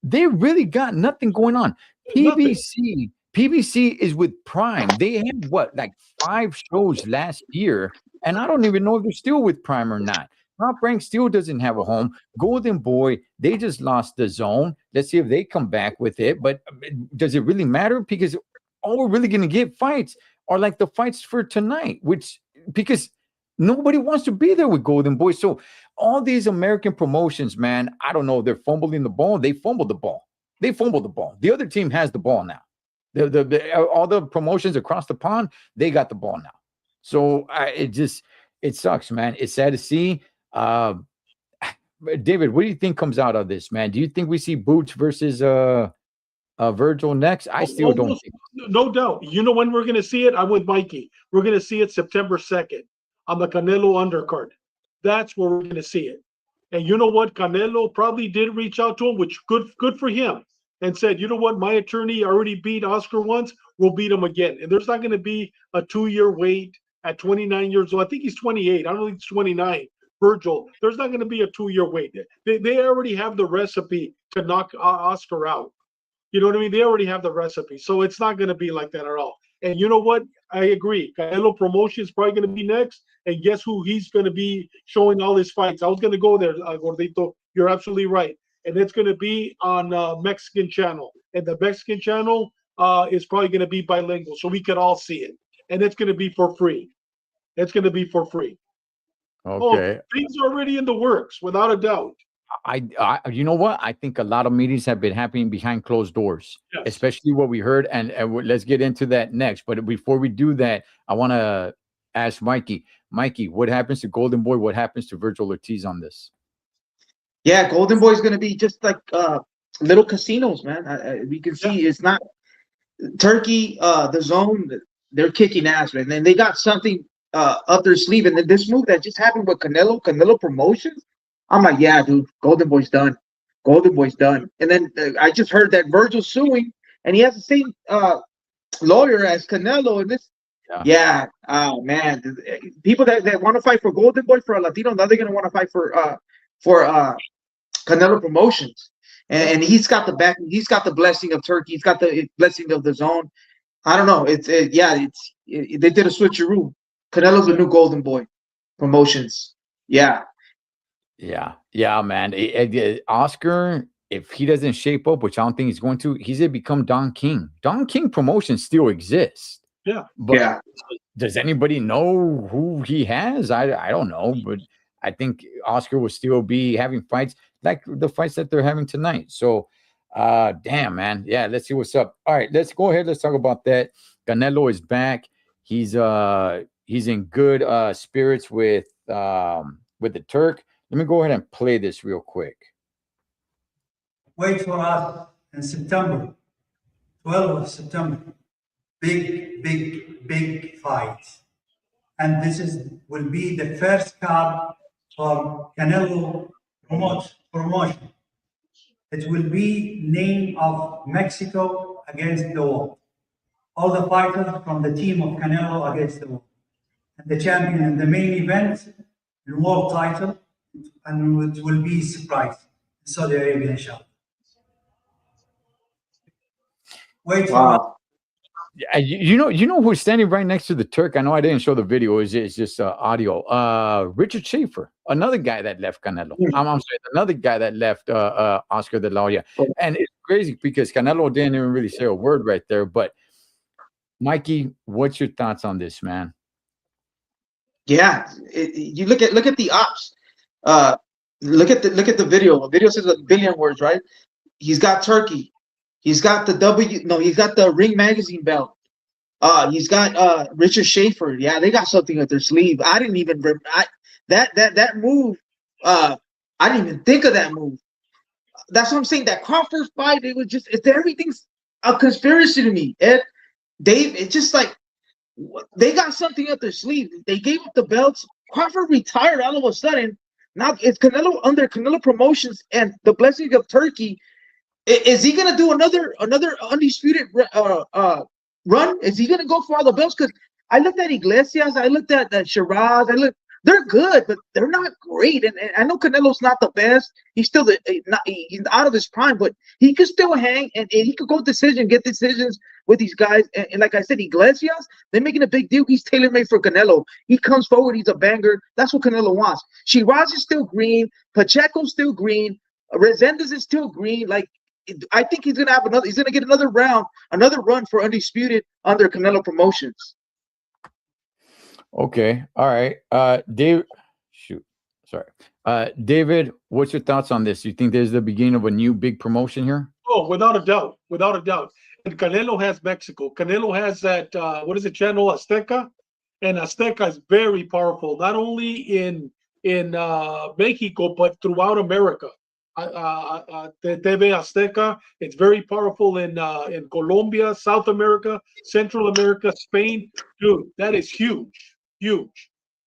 A: they really got nothing going on. PBC is with Prime. They had what, like 5 shows last year, and I don't even know if they're still with Prime or not. Top Rank still doesn't have a home. Golden Boy, they just lost the zone. Let's see if they come back with it. But does it really matter? Because all we're really going to get fights are like the fights for tonight, because nobody wants to be there with Golden Boy. So all these American promotions, man, I don't know. They're fumbling the ball. They fumbled the ball. The other team has the ball now. All the promotions across the pond, they got the ball now. So it sucks, man. It's sad to see. David, what do you think comes out of this, man? Do you think we see Boots versus Virgil next? I still don't think.
B: No doubt. You know when we're going to see it? I'm with Mikey. We're going to see it September 2nd on the Canelo undercard. That's where we're going to see it. And you know what? Canelo probably did reach out to him, which good for him, and said, you know what? My attorney already beat Oscar once. We'll beat him again. And there's not going to be a 2-year wait at 29 years old. I think he's 28. I don't think he's 29. Virgil, there's not going to be a 2-year wait. They already have the recipe to knock Oscar out. You know what I mean? They already have the recipe. So it's not going to be like that at all. And you know what? I agree. Canelo Promotion is probably going to be next. And guess who he's going to be showing all his fights? I was going to go there, Gordito. You're absolutely right. And it's going to be on Mexican channel. And the Mexican channel is probably going to be bilingual. So we could all see it. And it's going to be for free. It's going to be for free.
A: Okay.
B: Things are already in the works, without a doubt.
A: I you know what? I think a lot of meetings have been happening behind closed doors, especially what we heard. And let's get into that next. But before we do that, I want to ask Mikey. Mikey, what happens to Golden Boy? What happens to Virgil Ortiz on this?
C: Yeah, Golden Boy is going to be just like little casinos, man. We can see it's not Turkey, the zone. They're kicking ass, man. And then they got something up their sleeve. And then this move that just happened with Canelo Promotions. I'm like, yeah, dude, Golden Boy's done. Golden Boy's done. And then I just heard that Virgil's suing, and he has the same lawyer as Canelo. And this, oh man, people that want to fight for Golden Boy for a Latino, now they're gonna want to fight for Canelo Promotions. And he's got the back. He's got the blessing of Turkey. He's got the blessing of the zone. I don't know. They did a switcheroo. Canelo's the new Golden Boy Promotions. Yeah,
A: man. Oscar if he doesn't shape up, which I don't think he's going to, he's gonna become Don King. Don King promotion still exists.
B: Yeah.
A: But
C: Yeah.
A: does anybody know who he has? I don't know, but I think Oscar will still be having fights like the fights that they're having tonight. So damn, man. Yeah, let's see what's up. All right, let's go ahead. Let's talk about that. Canelo is back. He's in good spirits with the Turk. Let me go ahead and play this real quick.
E: Wait for us in September, 12th of September. Big fight. And this will be the first card for Canelo promotion. It will be name of Mexico against the world. All the fighters from the team of Canelo against the world. And the champion in the main event, the world title, and it will be surprise in Saudi Arabia, inshallah. Wait for us.
C: Wow.
A: You know who's standing right next to the Turk? I know I didn't show the video. It's just audio. Richard Schaefer, another guy that left Canelo. I'm sorry, another guy that left Oscar de la Hoya. And it's crazy because Canelo didn't even really say a word right there. But Mikey, what's your thoughts on this, man?
C: Yeah, you look at the ops. Look at the video. The video says a billion words, right? He's got Turkey. He's got he's got the Ring Magazine belt. He's got Richard Schaefer. Yeah, they got something up their sleeve. I didn't even that move. I didn't even think of that move. That's what I'm saying. That Crawford fight, everything's a conspiracy to me. Ed, Dave, it's just like they got something up their sleeve. They gave up the belts. Crawford retired all of a sudden. Now it's Canelo under Canelo Promotions and the blessing of Turkey. Is he gonna do another undisputed run? Is he gonna go for all the belts? Because I looked at Iglesias, I looked at Shiraz, they're good, but they're not great. And I know Canelo's not the best. He's still he's out of his prime, but he could still hang and he could get decisions with these guys. And like I said, Iglesias, they're making a big deal. He's tailor-made for Canelo. He comes forward, he's a banger. That's what Canelo wants. Shiraz is still green, Pacheco's still green, Resendez is still green. Like, I think he's gonna get another run for undisputed under Canelo Promotions.
A: Okay. All right. David, David, what's your thoughts on this? You think there's the beginning of a new big promotion here?
B: Oh, without a doubt. And Canelo has Mexico. Canelo has that, what is it, Channel Azteca? And Azteca is very powerful, not only in Mexico, but throughout America. TV Azteca, it's very powerful in Colombia, South America, Central America, Spain. Dude, that is huge.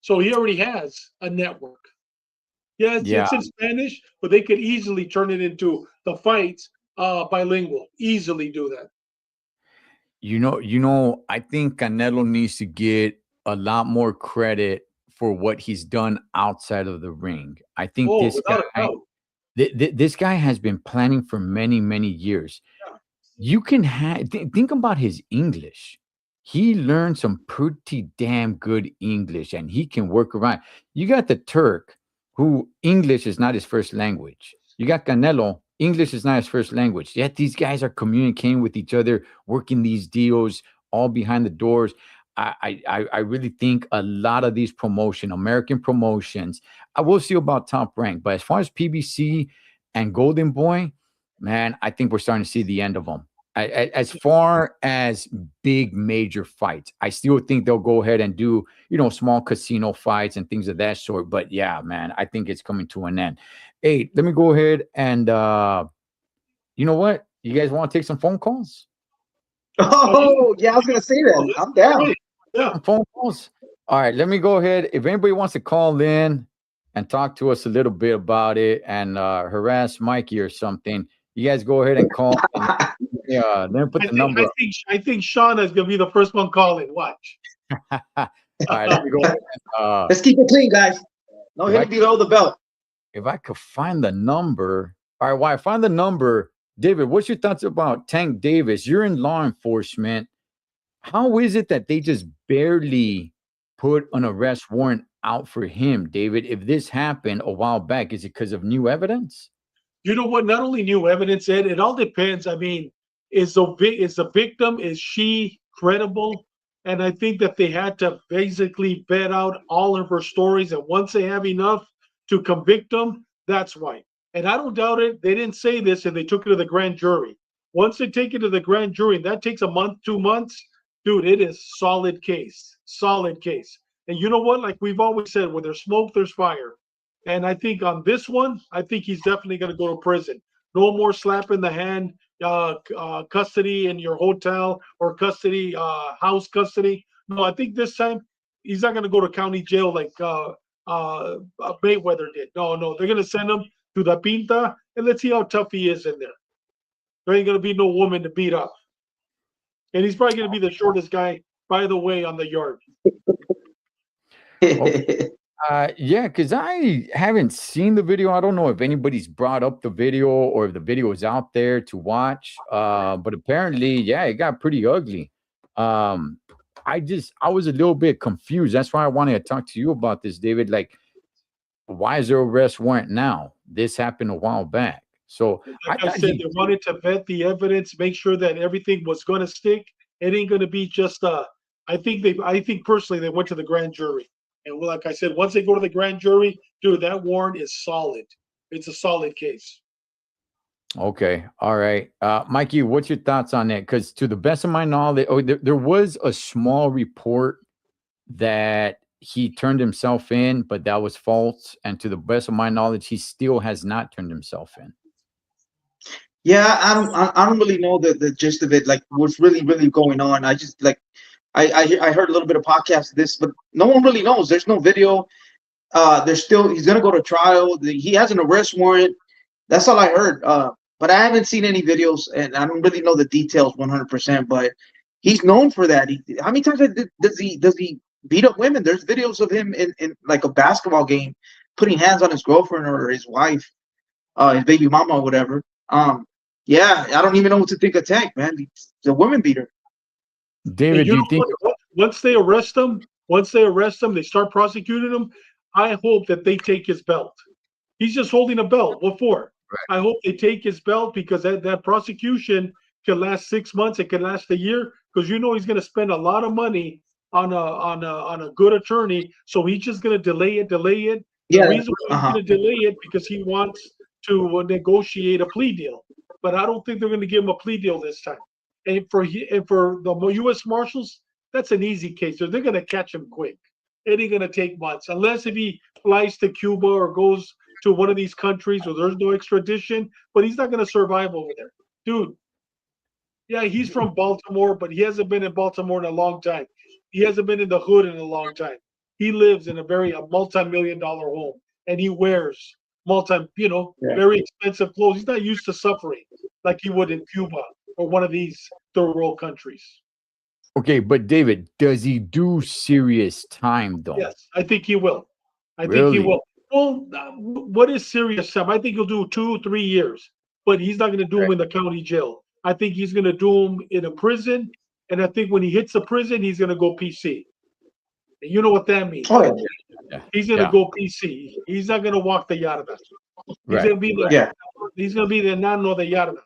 B: So he already has a network. Yeah, it's in Spanish, but they could easily turn it into the fights bilingual. Easily do that.
A: You know, I think Canelo needs to get a lot more credit for what he's done outside of the ring. I think this guy has been planning for many, many years.
B: Yeah.
A: You can think about his English. He learned some pretty damn good English, and he can work around. You got the Turk, who English is not his first language. You got Canelo, English is not his first language. Yet these guys are communicating with each other, working these deals all behind the doors. I really think a lot of these American promotions, I will see about Top Rank, but as far as PBC and Golden Boy, man, I think we're starting to see the end of them. As far as big major fights, I still think they'll go ahead and do, small casino fights and things of that sort. But yeah, man, I think it's coming to an end. Hey, let me go ahead and you know what? You guys want to take some phone calls?
C: Oh, yeah, I was gonna say that. I'm down.
B: Yeah.
A: Phone calls. All right, let me go ahead. If anybody wants to call in and talk to us a little bit about it and harass Mikey or something, you guys go ahead and call. Let me put the number.
B: I think Shauna is gonna be the first one calling. Watch.
A: All right, let me go ahead and,
C: let's keep it clean, guys. No hit below the belt.
A: If I could find the number. All right, while I find the number, David, what's your thoughts about Tank Davis? You're in law enforcement. How is it that they just barely put an arrest warrant out for him, David? If this happened a while back, is it because of new evidence?
B: You know what? Not only new evidence, Ed, it all depends. I mean, is the victim, is she credible? And I think that they had to basically vet out all of her stories. And once they have enough to convict them, that's why. And I don't doubt it. They didn't say this and they took it to the grand jury. Once they take it to the grand jury, and that takes a month, 2 months, dude, it is solid case. Solid case. And you know what? Like we've always said, where there's smoke, there's fire. And I think on this one, I think he's definitely going to go to prison. No more slap in the hand, custody in your hotel or custody, house custody. No, I think this time he's not going to go to county jail like Mayweather did. No, no, they're going to send him to the Pinta and let's see how tough he is in there. There ain't going to be no woman to beat up. And he's probably going to be the shortest guy, by the way, on the yard.
A: Yeah, because I haven't seen the video. I don't know if anybody's brought up the video or if the video is out there to watch. But apparently, yeah, it got pretty ugly. I was a little bit confused. That's why I wanted to talk to you about this, David. Like, why is there arrest warrant now? This happened a while back. So
B: like I said, they wanted to vet the evidence, make sure that everything was going to stick. It ain't going to be just I think personally they went to the grand jury. And like I said, once they go to the grand jury, dude, that warrant is solid. It's a solid case.
A: Okay. All right. Mikey, what's your thoughts on that? Because to the best of my knowledge, there was a small report that he turned himself in, but that was false. And to the best of my knowledge, he still has not turned himself in.
C: Yeah, I don't really know the gist of it, like what's really going on. I just like I heard a little bit of podcast of this, but no one really knows. There's no video. He's gonna go to trial. He has an arrest warrant. That's all I heard. But I haven't seen any videos, and I don't really know the details 100%. But he's known for that. How many times does he beat up women? There's videos of him in like a basketball game putting hands on his girlfriend or his wife, his baby mama or whatever. Yeah, I don't even know what to think of Tank, man. He's a woman beater.
A: David, do you think
B: once they arrest him, they start prosecuting him, I hope that they take his belt. He's just holding a belt. What for? Right. I hope they take his belt because that prosecution can last 6 months. It can last a year because you know he's going to spend a lot of money on a good attorney. So he's just going to delay it. Yeah, the reason why he's going to delay it because he wants to negotiate a plea deal. But I don't think they're going to give him a plea deal this time. And for the U.S. Marshals, that's an easy case. They're going to catch him quick. It ain't going to take months. Unless if he flies to Cuba or goes to one of these countries where there's no extradition. But he's not going to survive over there. Dude, yeah, he's from Baltimore, but he hasn't been in Baltimore in a long time. He hasn't been in the hood in a long time. He lives in a multi-million-dollar home. And he wears very expensive clothes. He's not used to suffering like he would in Cuba or one of these third world countries.
A: Okay, but David, does he do serious time though?
B: Yes, I think he will. I think he will. Well, what is serious time? I think he'll do 2-3 years, but he's not going to do him in the county jail. I think he's going to do him in a prison, and I think when he hits a prison, he's going to go PC. And you know what that means? Oh, yeah. He's going to go PC. He's not going to walk the yarda. He's going to be he's going to be the nano de yarda.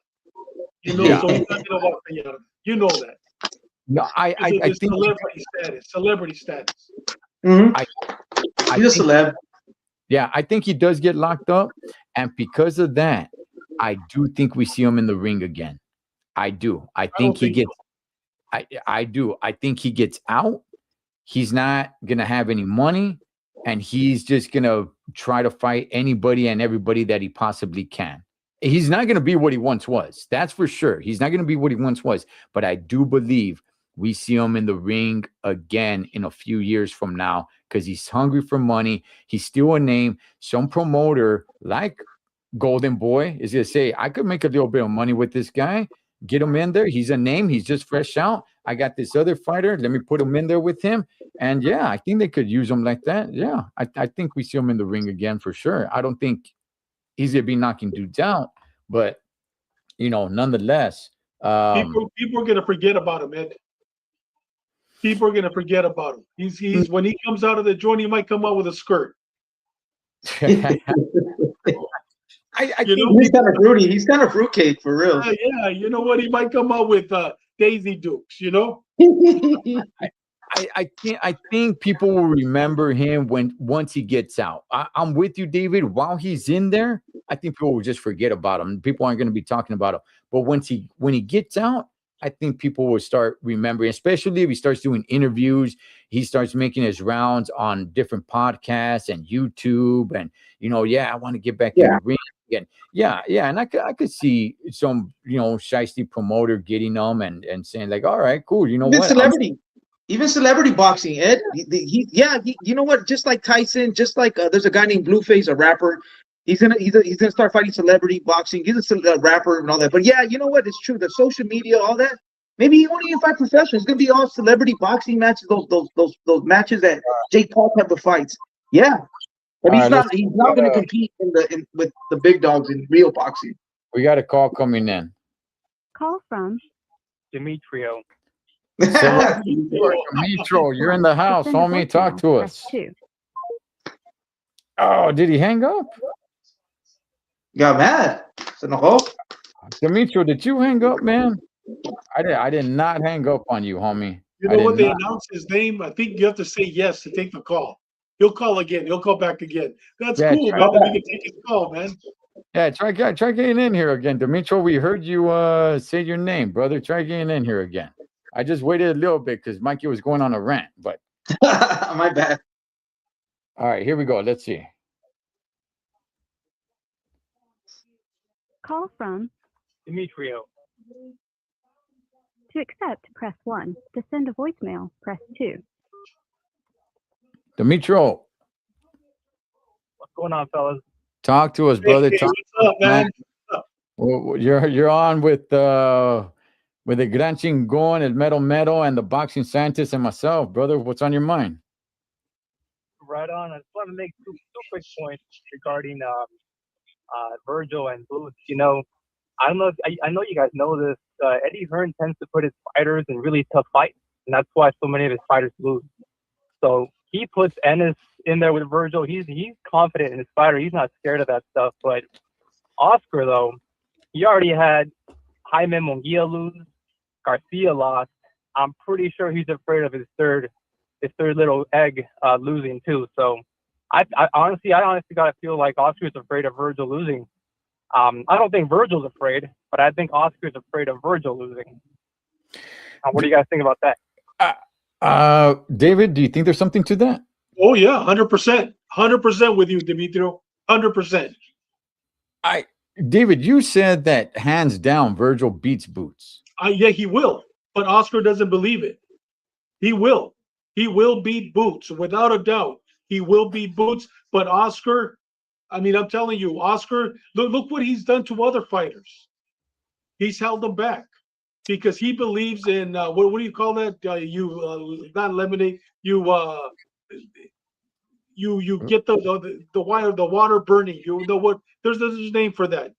B: You know, so he's not going to walk the yarda. You know that.
A: No, I think
B: celebrity status.
C: Mm-hmm. He's a celeb.
A: Yeah, I think he does get locked up, and because of that, I do think we see him in the ring again. I do. I think he gets. I do. I think he gets out. He's not gonna have any money, and he's just gonna try to fight anybody and everybody that he possibly can. He's not gonna be what he once was. That's for sure. He's not gonna be what he once was. But I do believe we see him in the ring again in a few years from now because he's hungry for money. He's still a name. Some promoter like Golden Boy is going to say, I could make a little bit of money with this guy. Get him in there. He's a name. He's just fresh out. I got this other fighter. Let me put him in there with him. And yeah, I think they could use him like that. Yeah, I think we see him in the ring again for sure. I don't think he's going to be knocking dudes out. But, nonetheless.
B: People are going to forget about him, Ed. People are going to forget about him. He's when he comes out of the joint, he might come out with a skirt.
A: I
B: You
A: think
B: know?
C: He's kind of fruity. He's kind of fruitcake for real.
B: Yeah, you know what? He might come out with Daisy Dukes, you know?
A: I think people will remember him once he gets out. I'm with you, David. While he's in there, I think people will just forget about him. People aren't going to be talking about him. But when he gets out, I think people will start remembering, especially if he starts doing interviews. He starts making his rounds on different podcasts and YouTube, and I want to get back in
C: Yeah.
A: the ring again. Yeah, and I could see some shiesty promoter getting them and saying like, all right, cool. You know
C: Even
A: what?
C: celebrity. Even celebrity boxing, Ed. You know what? Just like Tyson, just like there's a guy named Blueface, a rapper. He's gonna start fighting celebrity boxing. He's a rapper and all that. But yeah, you know what? It's true. The social media, all that. Maybe he won't even fight professional. It's gonna be all celebrity boxing matches. Those matches that Jake Paul type of fights. Yeah, but
A: All right,
C: he's not gonna compete with the big dogs in real boxing.
A: we got a call coming in.
F: Call from
G: Demetrio.
A: Mitro, you're in the house,
F: send a
A: homie. Talk
F: voicemail,
A: to
F: press
A: us.
F: 2.
A: Oh, did he hang up?
C: Got mad. Se enojó.
A: Demetrio, did you hang up, man? I did not hang up on you, homie.
B: You
A: I
B: know
A: did
B: what? They
A: not.
B: announced his name. I think you have to say yes to take the call. He'll call again. He'll call back again. That's cool,
A: try
B: man. That we can take his call, man.
A: Yeah, try getting in here again, Demetrio. We heard you say your name, brother. Try getting in here again. I just waited a little bit because Mikey was going on a rant, but
C: My bad.
A: all right, here we go. Let's see.
F: Call from
G: Demetrio.
F: to accept, press 1. To send a voicemail, press 2.
A: Demetrio,
G: What's going on, fellas?
A: talk to us, brother.
B: Hey,
A: Talk
B: what's up, man?
A: Well, you're on with the Gran Chingón, El Mero, and the boxing scientist and myself, brother. What's on your mind?
G: Right on. I just want to make two quick points regarding Virgil and Boots. I don't know if I know you guys know this. Eddie Hearn tends to put his fighters in really tough fights, and that's why so many of his fighters lose. So he puts Ennis in there with Virgil. He's confident in his fighter. He's not scared of that stuff. But Oscar, though, he already had Jaime Munguia lose, Garcia lost. I'm pretty sure he's afraid of his third little egg losing too. So I honestly gotta feel like Oscar's afraid of Virgil losing. I don't think Virgil's afraid, but I think Oscar's afraid of Virgil losing. What do you guys think about that?
A: David, do you think there's something to that?
B: Oh yeah, 100%, 100% with you, Demetrio, 100%.
A: David, you said that hands down, Virgil beats Boots.
B: Yeah, he will, but Oscar doesn't believe it. He will. He will beat Boots without a doubt. He will beat Boots, but Oscar. I mean, I'm telling you, Oscar. Look what he's done to other fighters. He's held them back because he believes in what do you call that? Not eliminate. You get the water burning. You know what? There's a name for that.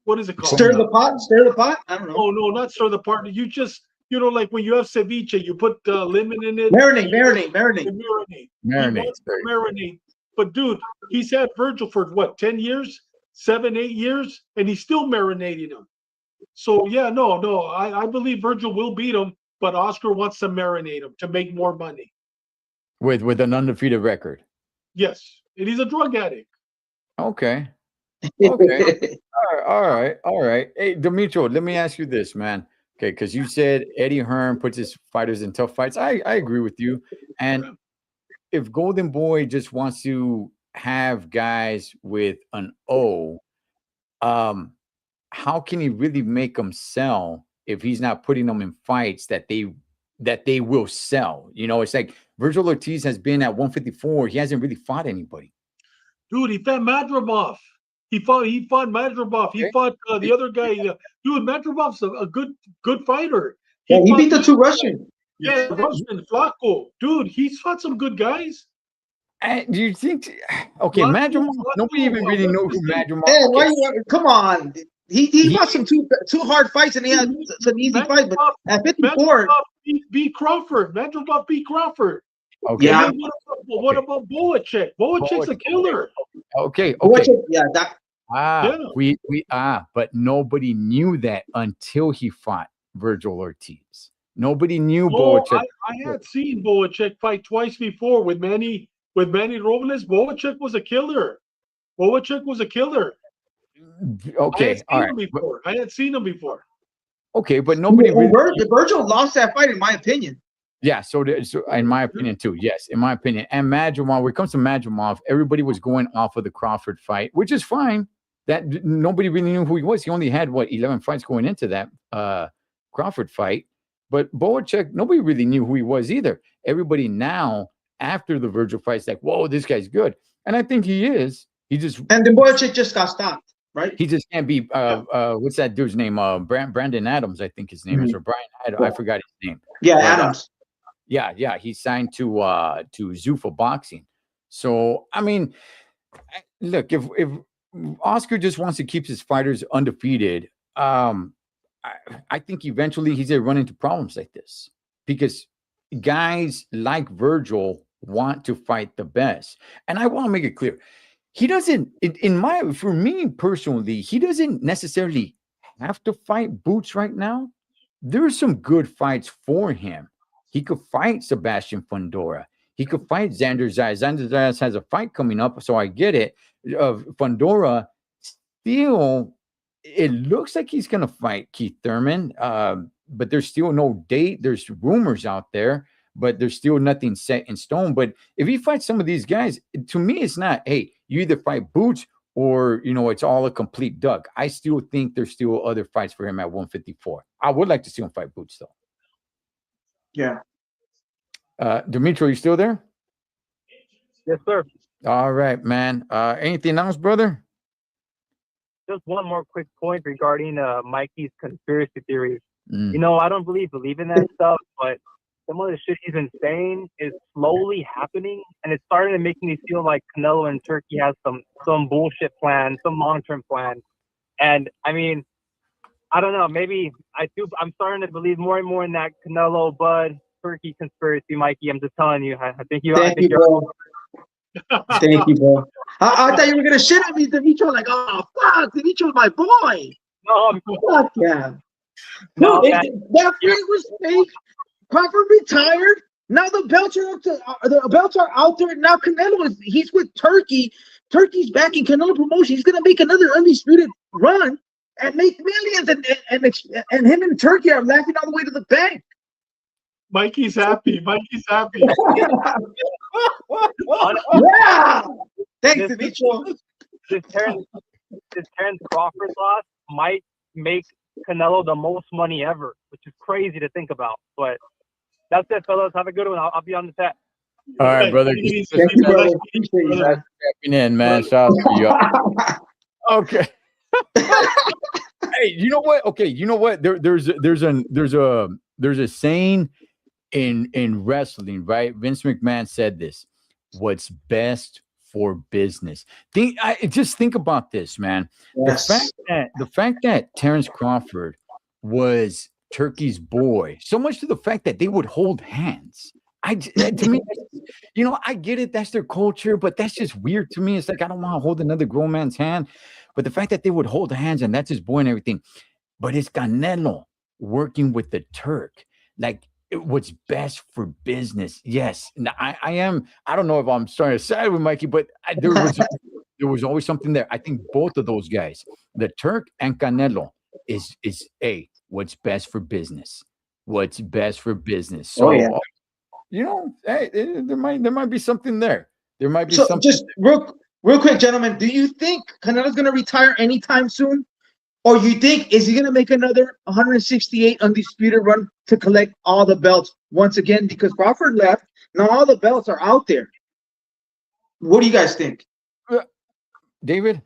B: What is it called?
C: Stir the pot. Stir the pot. I don't know.
B: Oh no, not stir the pot. You just like when you have ceviche, you put lemon in it.
C: Marinate.
B: He wants to marinate. But dude, he's had Virgil for what, 10 years, 7, 8 years, and he's still marinating him. So yeah, no, I believe Virgil will beat him, but Oscar wants to marinate him to make more money.
A: With an undefeated record.
B: Yes, and he's a drug addict.
A: Okay. Okay. All right. Hey, Demetrio, let me ask you this, man. Okay, because you said Eddie Hearn puts his fighters in tough fights. I agree with you. And if Golden Boy just wants to have guys with an O, how can he really make them sell if he's not putting them in fights that they will sell? It's like Virgil Ortiz has been at 154. He hasn't really fought anybody.
B: Dude, he fought Madrimov. He fought Madrimov. He fought the other guy. Dude, Madrimov's a good fighter.
C: He beat the two Russian.
B: Yeah, Russian, Flacco. Dude, he's fought some good guys.
A: Do you think? Okay, Madrimov. Nobody even really knows who Madrimov is.
C: Hey, come on. He fought some two hard fights, and he had some easy fights. But at 54,
B: beat Crawford. Madrimov beat Crawford.
A: Okay.
C: Yeah.
B: What about Boacek? Boacek's a killer.
A: Okay,
C: Watch
A: okay.
C: it. Yeah, that.
B: Yeah.
A: But nobody knew that until he fought Virgil Ortiz. Nobody knew
B: Oh,
A: Boacek.
B: I had seen Boacek fight twice before with Manny Robles. Boacek was a killer. Boacek was a killer. I had
A: Okay, all
B: seen
A: right.
B: him before. I had seen him before.
A: Okay, but nobody really.
C: Virgil lost that fight, in my opinion.
A: Yeah, so in my opinion too, yes, in my opinion. And Madrimov, when it comes to Madrimov, everybody was going off of the Crawford fight, which is fine. That nobody really knew who he was. He only had 11 fights going into that Crawford fight. But Boacek, nobody really knew who he was either. Everybody now, after the Virgil fight, is like, whoa, this guy's good. And I think he is.
C: And then Boacek just got stopped, right?
A: He just can't be what's that dude's name? Brandon Adams, I think his name is, or Brian Adams. I forgot his name.
C: Yeah,
A: But,
C: Adams.
A: Yeah, he signed to Zuffa Boxing. So I mean, look, if Oscar just wants to keep his fighters undefeated, I think eventually he's gonna run into problems like this because guys like Virgil want to fight the best, and I want to make it clear. He doesn't, for me personally, he doesn't necessarily have to fight Boots right now. There are some good fights for him. He could fight Sebastian Fundora. He could fight Xander Zayas. Xander Zayas has a fight coming up, so I get it. Fundora still, it looks like he's going to fight Keith Thurman, but there's still no date. There's rumors out there, but there's still nothing set in stone. But if he fights some of these guys, to me, it's not, hey, you either fight Boots or, it's all a complete duck. I still think there's still other fights for him at 154. I would like to see him fight Boots, though.
C: Yeah.
A: Dimitri, you still there?
G: Yes, sir.
A: All right, man. Anything else, brother?
G: Just one more quick point regarding Mikey's conspiracy theories.
A: Mm.
G: I don't believe in that stuff, but some of the shit he's been saying is slowly happening, and it's starting to make me feel like Canelo and Turkey has some bullshit plan, some long-term plan. And I mean, I don't know. Maybe I'm starting to believe more and more in that Canelo Bud Turkey conspiracy, Mikey. I'm just telling you. I think you.
C: Thank you, bro. Thank you, bro. I thought you were gonna shit on me, Dimitri. Like, oh fuck, Dimitri's my boy.
G: No,
C: Fuck yeah.
G: No,
C: That fight was fake. Crawford retired. Now the belts are out there. Now Canelo he's with Turkey. Turkey's backing Canelo promotion. He's gonna make another undisputed run and make millions. And him and Turkey are laughing all the way to the bank.
B: Mikey's happy. Mikey's happy.
C: Yeah. Thanks, Dimitri.
G: This Terrence Crawford loss might make Canelo the most money ever, which is crazy to think about. But that's it, fellas. Have a good one. I'll be on the set.
A: All right, brother.
C: Thank you, brother. Appreciate you, man.
A: Stepping in, man. Shout out to you. Okay. Hey, you know what? Okay, you know what? There's a saying in wrestling, right? Vince McMahon said this: "What's best for business." Just think about this, man.
C: Yes.
A: The fact that Terrence Crawford was Turkey's boy, so much to the fact that they would hold hands. To me, I get it. That's their culture, but that's just weird to me. It's like, I don't want to hold another grown man's hand, but the fact that they would hold hands and that's his boy and everything, but it's Canelo working with the Turk, like what's best for business. Yes. Now, I don't know if I'm starting to side with Mikey, but there was always something there. I think both of those guys, the Turk and Canelo, is what's best for business. What's best for business. So, hey, there might be something there. There might be something.
C: Just real quick, gentlemen, do you think Canelo's going to retire anytime soon? Or you think, is he going to make another 168 undisputed run to collect all the belts once again? Because Crawford left. Now all the belts are out there. What do you guys think?
A: David?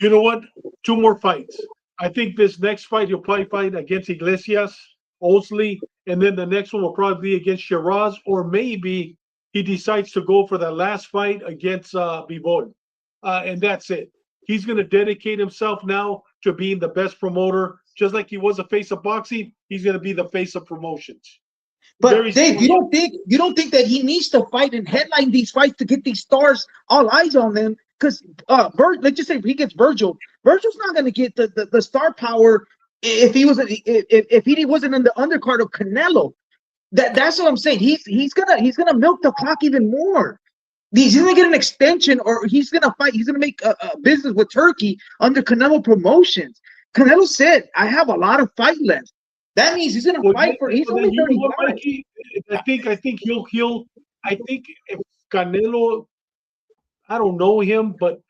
B: You know what? 2 more fights. I think this next fight he'll probably fight against Iglesias, Osley, and then the next one will probably be against Shiraz, or maybe he decides to go for the last fight against Bivol. And that's it. He's going to dedicate himself now to being the best promoter. Just like he was a face of boxing, he's going to be the face of promotions.
C: But Dave, you don't think that he needs to fight and headline these fights to get these stars all eyes on them? Because let's just say if he gets Virgil's not going to get the star power if he wasn't in the undercard of Canelo. That's what I'm saying. He's gonna milk the clock even more. He's gonna get an extension, or he's gonna fight. He's gonna make a business with Turkey under Canelo Promotions. Canelo said, "I have a lot of fight left." That means he's gonna fight for. He's only 35.
B: I think he'll. I think if Canelo, I don't know him, but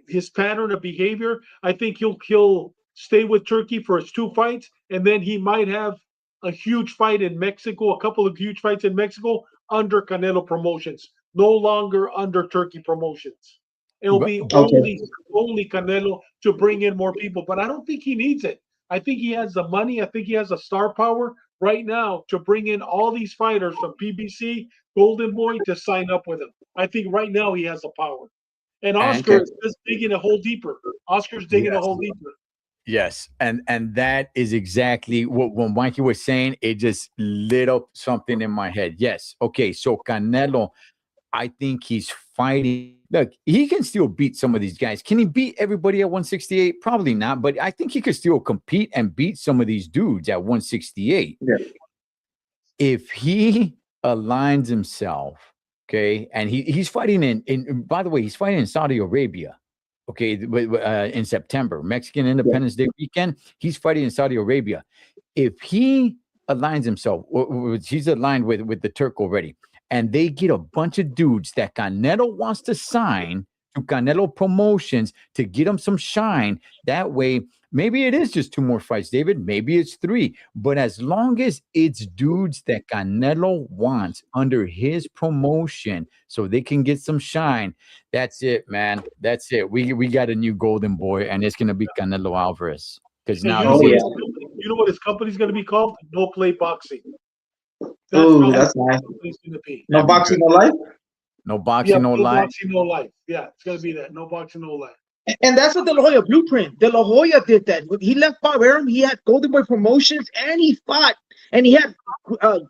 B: his pattern of behavior, I think he'll stay with Turkey for his 2 fights, and then he might have a huge fight in Mexico, a couple of huge fights in Mexico under Canelo Promotions, no longer under Turkey Promotions. It'll be only Canelo to bring in more people, but I don't think he needs it. I think he has the money. I think he has the star power right now to bring in all these fighters from PBC, Golden Boy to sign up with him. I think right now he has the power. And Oscar is just digging a hole deeper. Oscar's digging a hole deeper.
A: Yes, and that is exactly what Mikey was saying. It just lit up something in my head. Yes, okay, so Canelo, I think he's fighting. Look, he can still beat some of these guys. Can he beat everybody at 168? Probably not, but I think he could still compete and beat some of these dudes at 168.
C: Yeah.
A: If he aligns himself, okay, and he's fighting in by the way, he's fighting in Saudi Arabia. Okay, in September, Mexican Independence Day weekend, he's fighting in Saudi Arabia. If he aligns himself, he's aligned with the Turk already, and they get a bunch of dudes that Canelo wants to sign to Canelo Promotions to get him some shine. That way, maybe it is just 2 more fights, David. Maybe it's 3. But as long as it's dudes that Canelo wants under his promotion so they can get some shine, that's it, man. That's it. We got a new golden boy, and it's going to be Canelo Alvarez. Because now
B: you know what his company's going to be called? No Play Boxing.
C: That's nice. No boxing, no life?
A: No boxing, no life.
B: No boxing, no life. Yeah, it's going to be that. No boxing, no life.
C: And that's what De La Hoya blueprint. De La Hoya did that. When he left Barrera, he had Golden Boy Promotions, and he fought, and he had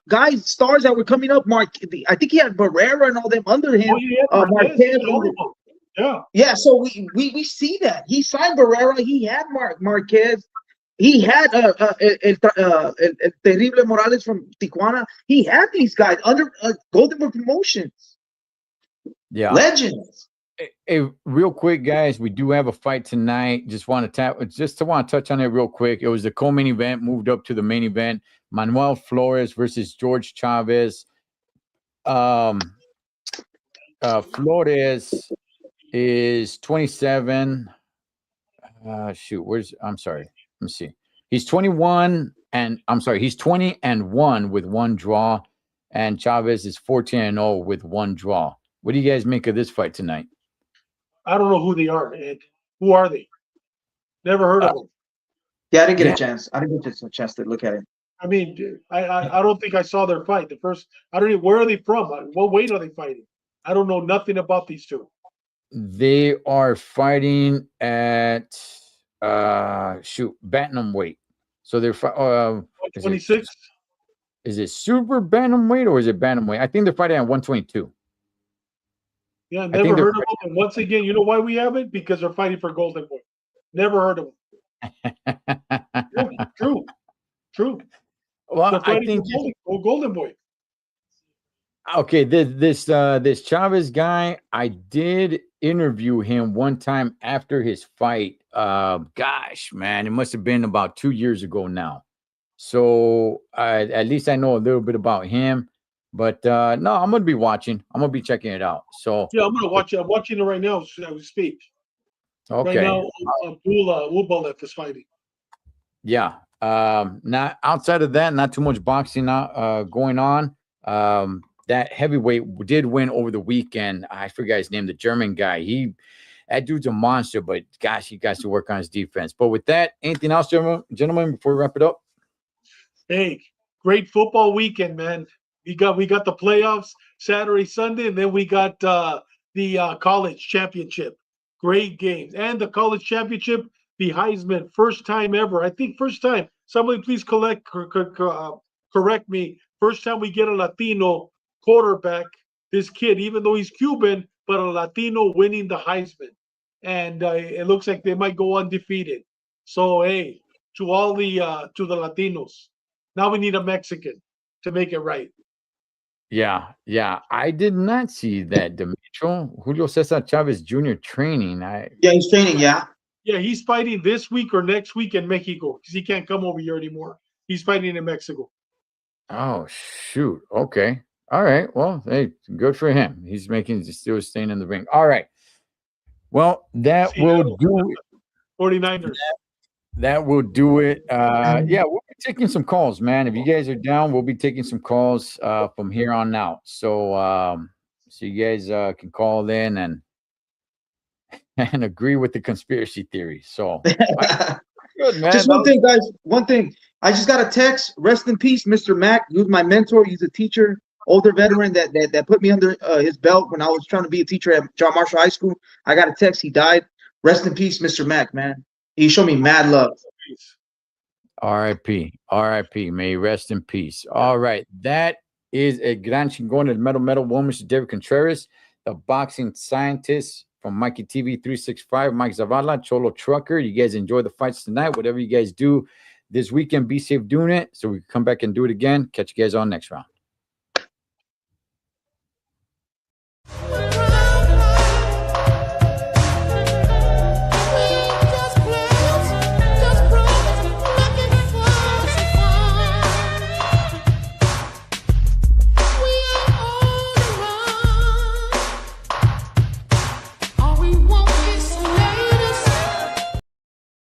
C: guys, stars that were coming up. I think he had Barrera and all them under him. Marquez. Yeah. So we see that he signed Barrera. He had Marquez. He had El Terrible Morales from Tijuana. He had these guys under Golden Boy Promotions.
A: Yeah,
C: legends.
A: Hey, real quick, guys, we do have a fight tonight. Just want to touch on it real quick. It was the co-main event, moved up to the main event. Manuel Flores versus George Chavez. Flores is 27. I'm sorry. Let me see. He's 21 and he's 20-1 with 1 draw, and Chavez is 14-0 with 1 draw. What do you guys make of this fight tonight?
B: I don't know who they are, Ed. Who are they? Never heard of them.
C: Yeah, I didn't get a chance. I didn't get a chance to look at it.
B: I mean, I don't think I saw their fight. I don't know, where are they from? What weight are they fighting? I don't know nothing about these two.
A: They are fighting at bantamweight. So they're
B: 26.
A: Is it super bantamweight or is it bantamweight? I think they're fighting at 122.
B: Yeah, never heard of them. And once again, you know why we have it? Because they're fighting for Golden Boy. Never heard of them. True.
A: Well, I think
B: Golden Boy.
A: Okay, this Chavez guy, I did interview him one time after his fight. Gosh, man, it must have been about 2 years ago now. So at least I know a little bit about him. But no, I'm gonna be watching. I'm gonna be checking it out. So
B: yeah, I'm gonna watch it. I'm watching it right now as we speak.
A: Okay.
B: Right now, Ubalef is fighting.
A: Yeah. Not outside of that, not too much boxing going on. That heavyweight did win over the weekend. I forgot his name, the German guy. That dude's a monster, but gosh, he got to work on his defense. But with that, anything else, gentlemen, before we wrap it up?
B: Hey, great football weekend, man. We got the playoffs Saturday, Sunday, and then we got the college championship. Great games. And the college championship, the Heisman, first time ever. I think first time. Somebody please correct me. first time we get a Latino quarterback, this kid, even though he's Cuban, but a Latino winning the Heisman. And it looks like they might go undefeated. So, hey, to all the Latinos, now we need a Mexican to make it right.
A: Yeah, yeah. I did not see that, Demetrio. Julio Cesar Chavez Jr. training.
C: Yeah, he's training. Yeah.
B: Yeah, he's fighting this week or next week in Mexico because he can't come over here anymore. He's fighting in Mexico.
A: Oh, shoot. Okay. All right. Well, hey, good for him. He's still staying in the ring. All right. Well, that will do it.
B: 49ers.
A: That will do it. Yeah, we'll be taking some calls, man. If you guys are down, we'll be taking some calls from here on out. So you guys can call in and agree with the conspiracy theory. So good, man.
C: Just one thing, guys. One thing. I just got a text. Rest in peace, Mr. Mack. He was my mentor. He's a teacher, older veteran that put me under his belt when I was trying to be a teacher at John Marshall High School. I got a text. He died. Rest in peace, Mr. Mack, man. He showed me mad love.
A: R.I.P. R.I.P. May he rest in peace. All right. That is a gran chingón, el metal one, Mr. David Contreras, the boxing scientist from Mikey TV 365, Mike Zavala, Cholo Trucker. You guys enjoy the fights tonight. Whatever you guys do this weekend, be safe doing it so we can come back and do it again. Catch you guys on next round.